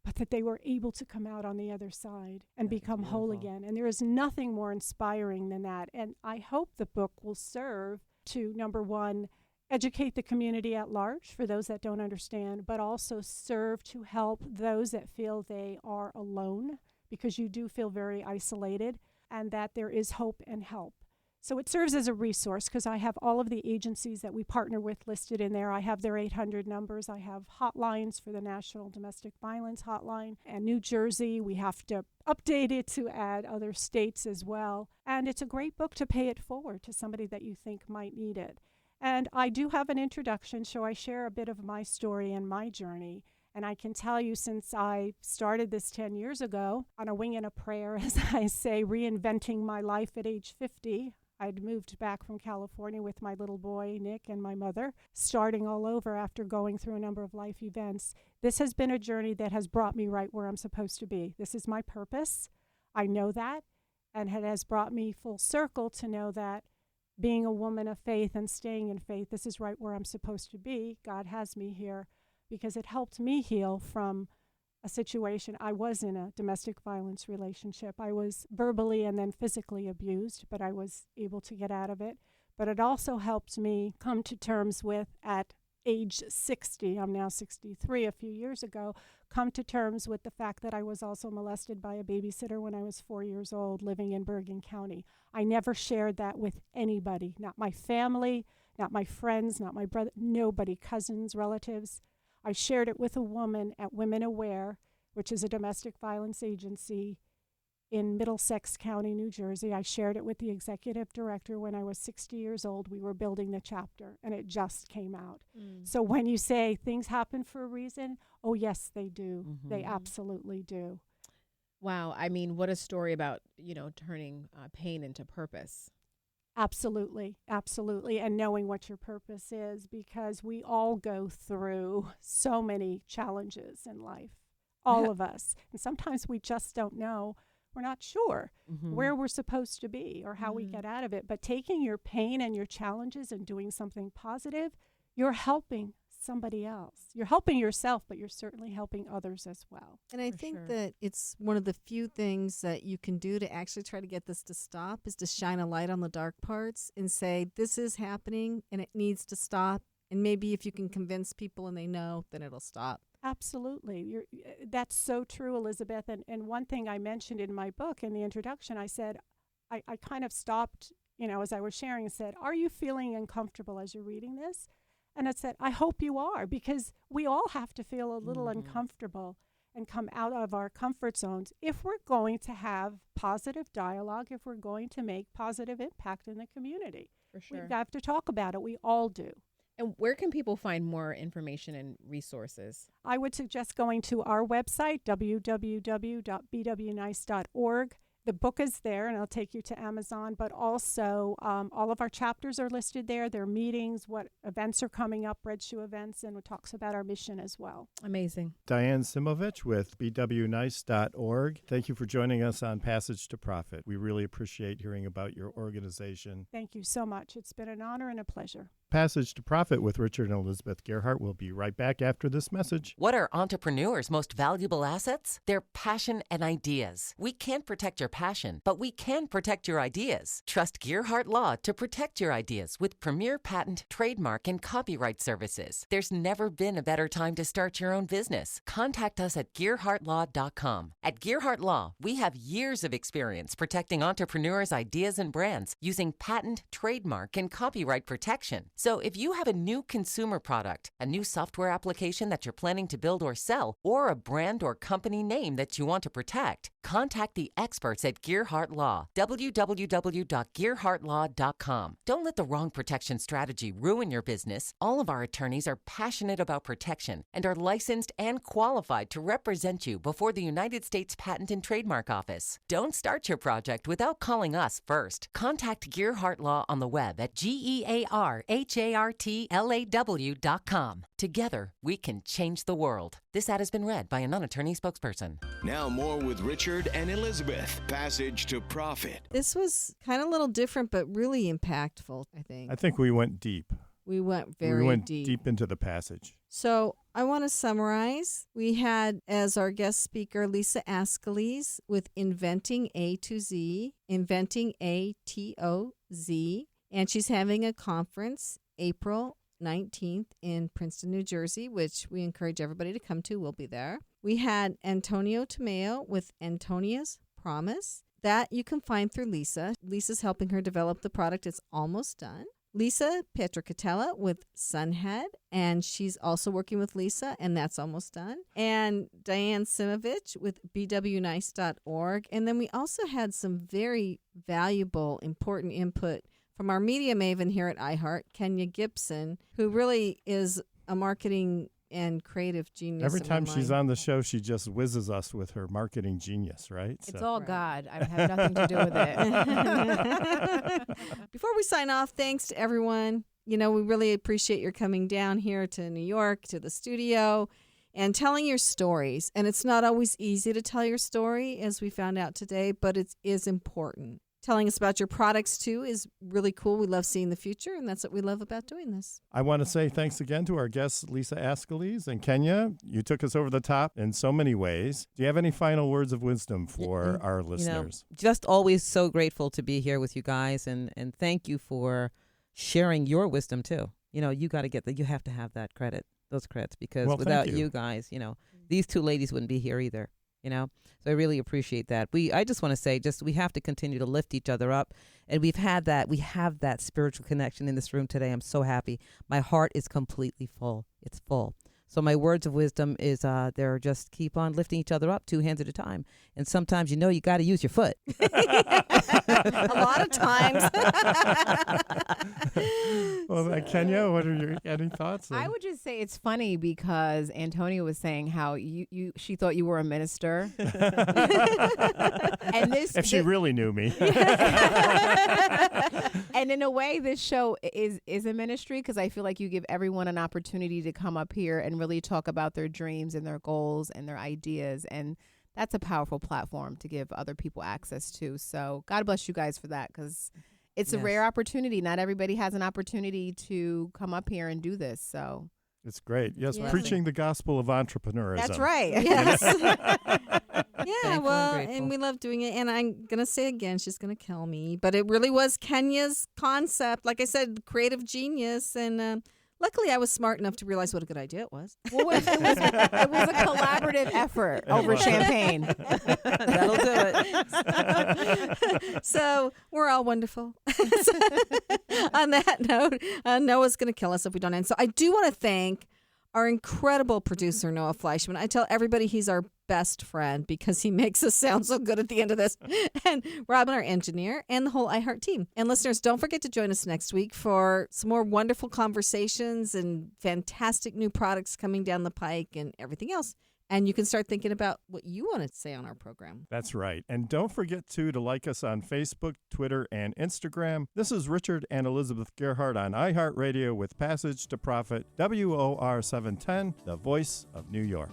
but that they were able to come out on the other side and That's become whole beautiful. again. And there is nothing more inspiring than that. And I hope the book will serve to, number one, educate the community at large for those that don't understand, but also serve to help those that feel they are alone, because you do feel very isolated, and that there is hope and help. So it serves as a resource because I have all of the agencies that we partner with listed in there. I have their 800 numbers. I have hotlines for the National Domestic Violence Hotline and New Jersey. We have to update it to add other states as well. And it's a great book to pay it forward to somebody that you think might need it. And I do have an introduction, so I share a bit of my story and my journey. And I can tell you, since I started this 10 years ago, on a wing and a prayer, as I say, reinventing my life at age 50, I'd moved back from California with my little boy, Nick, and my mother, starting all over after going through a number of life events. This has been a journey that has brought me right where I'm supposed to be. This is my purpose. I know that. And it has brought me full circle to know that being a woman of faith and staying in faith, this is right where I'm supposed to be. God has me here because it helped me heal from a situation. I was in a domestic violence relationship. I was verbally and then physically abused, but I was able to get out of it. But it also helped me come to terms with, at age 60, I'm now 63, a few years ago, come to terms with the fact that I was also molested by a babysitter when I was 4 years old, living in Bergen County. I never shared that with anybody, not my family, not my friends, not my brother, nobody, cousins, relatives. I shared it with a woman at Women Aware, which is a domestic violence agency in Middlesex County, New Jersey. I shared it with the executive director when I was 60 years old. We were building the chapter, and it just came out. So when you say things happen for a reason, oh, yes, they do. Mm-hmm. They absolutely do. Wow. I mean, what a story about, turning pain into purpose. Absolutely, absolutely. And knowing what your purpose is, because we all go through so many challenges in life, all of us. And sometimes we just don't know. We're not sure where we're supposed to be or how we get out of it. But taking your pain and your challenges and doing something positive, you're helping somebody else. You're helping yourself, but you're certainly helping others as well. And I think that it's one of the few things that you can do to actually try to get this to stop is to shine a light on the dark parts and say, this is happening and it needs to stop. And maybe if you can convince people and they know, then it'll stop. Absolutely. That's so true, Elizabeth. And one thing I mentioned in my book in the introduction, I said, I kind of stopped, as I was sharing and said, are you feeling uncomfortable as you're reading this? And I said, I hope you are, because we all have to feel a little uncomfortable and come out of our comfort zones if we're going to have positive dialogue, if we're going to make positive impact in the community. For sure. We have to talk about it. We all do. And where can people find more information and resources? I would suggest going to our website, www.bwnice.org. The book is there, and I'll take you to Amazon, but also all of our chapters are listed there. Their meetings, what events are coming up, Red Shoe events, and it talks about our mission as well. Amazing. Diane Simovich with bwnice.org. Thank you for joining us on Passage to Profit. We really appreciate hearing about your organization. Thank you so much. It's been an honor and a pleasure. Passage to Profit with Richard and Elizabeth Gerhardt. We'll be right back after this message. What are entrepreneurs' most valuable assets? Their passion and ideas. We can't protect your passion, but we can protect your ideas. Trust Gerhardt Law to protect your ideas with premier patent, trademark, and copyright services. There's never been a better time to start your own business. Contact us at GerhardtLaw.com. At Gerhardt Law, we have years of experience protecting entrepreneurs' ideas and brands using patent, trademark, and copyright protection. So if you have a new consumer product, a new software application that you're planning to build or sell, or a brand or company name that you want to protect, contact the experts at Gerhardt Law, www.gerhardtlaw.com. Don't let the wrong protection strategy ruin your business. All of our attorneys are passionate about protection and are licensed and qualified to represent you before the United States Patent and Trademark Office. Don't start your project without calling us first. Contact Gerhardt Law on the web at GERHARTLAW.com. Together, we can change the world. This ad has been read by a non-attorney spokesperson. Now more with Richard and Elizabeth. Passage to Profit. This was kind of a little different, but really impactful, I think. I think we went deep. We went very deep into the passage. So I want to summarize. We had as our guest speaker Lisa Ascolese with Inventing A to Z, Inventing A-T-O-Z, and she's having a conference April 19th in Princeton, New Jersey, which we encourage everybody to come to. We'll be there. We had Antonio Tomeo with Antonia's Promise. That you can find through Lisa. Lisa's helping her develop the product. It's almost done. Lisa Petrocatella with Sunhead, and she's also working with Lisa, and that's almost done. And Diane Simovich with bwnice.org. And then we also had some very valuable, important input from our media maven here at iHeart, Kenya Gibson, who really is a marketing and creative genius. Every time she's on the show, she just whizzes us with her marketing genius, right? It's all God. I have nothing to do with it. Before we sign off, thanks to everyone. We really appreciate your coming down here to New York, to the studio, and telling your stories. And it's not always easy to tell your story, as we found out today, but it is important. Telling us about your products, too, is really cool. We love seeing the future, and that's what we love about doing this. I want to say thanks again to our guests, Lisa Ascolese and Kenya. You took us over the top in so many ways. Do you have any final words of wisdom for our listeners? Just always so grateful to be here with you guys, and thank you for sharing your wisdom, too. You got to get that. You have to have that credit, those credits, because without you guys, these two ladies wouldn't be here either. So I really appreciate that. I just want to say, we have to continue to lift each other up. And we have that spiritual connection in this room today. I'm so happy. My heart is completely full. It's full. So my words of wisdom is they're just keep on lifting each other up 2 hands at a time. And sometimes, you got to use your foot. A lot of times. Well, Kenya, what are any thoughts? I would just say it's funny because Antonia was saying how she thought you were a minister. And if she really knew me. And in a way, this show is a ministry because I feel like you give everyone an opportunity to come up here and really talk about their dreams and their goals and their ideas. And that's a powerful platform to give other people access to. So God bless you guys for that, because it's a rare opportunity. Not everybody has an opportunity to come up here and do this. So it's great. Yes, preaching the gospel of entrepreneurism. That's right. Yes. Yeah, well, and we love doing it. And I'm going to say again, she's going to kill me, but it really was Kenya's concept. Like I said, creative genius. And luckily, I was smart enough to realize what a good idea it was. Well, it was a collaborative effort over champagne. That'll do it. So we're all wonderful. On that note, Noah's going to kill us if we don't end. So I do want to thank our incredible producer, Noah Fleischman. I tell everybody he's our best friend because he makes us sound so good at the end of this. And Robin, our engineer, and the whole iHeart team. And listeners, don't forget to join us next week for some more wonderful conversations and fantastic new products coming down the pike and everything else. And you can start thinking about what you want to say on our program. That's right. And don't forget, to like us on Facebook, Twitter, and Instagram. This is Richard and Elizabeth Gerhardt on iHeartRadio with Passage to Profit, WOR 710, the voice of New York.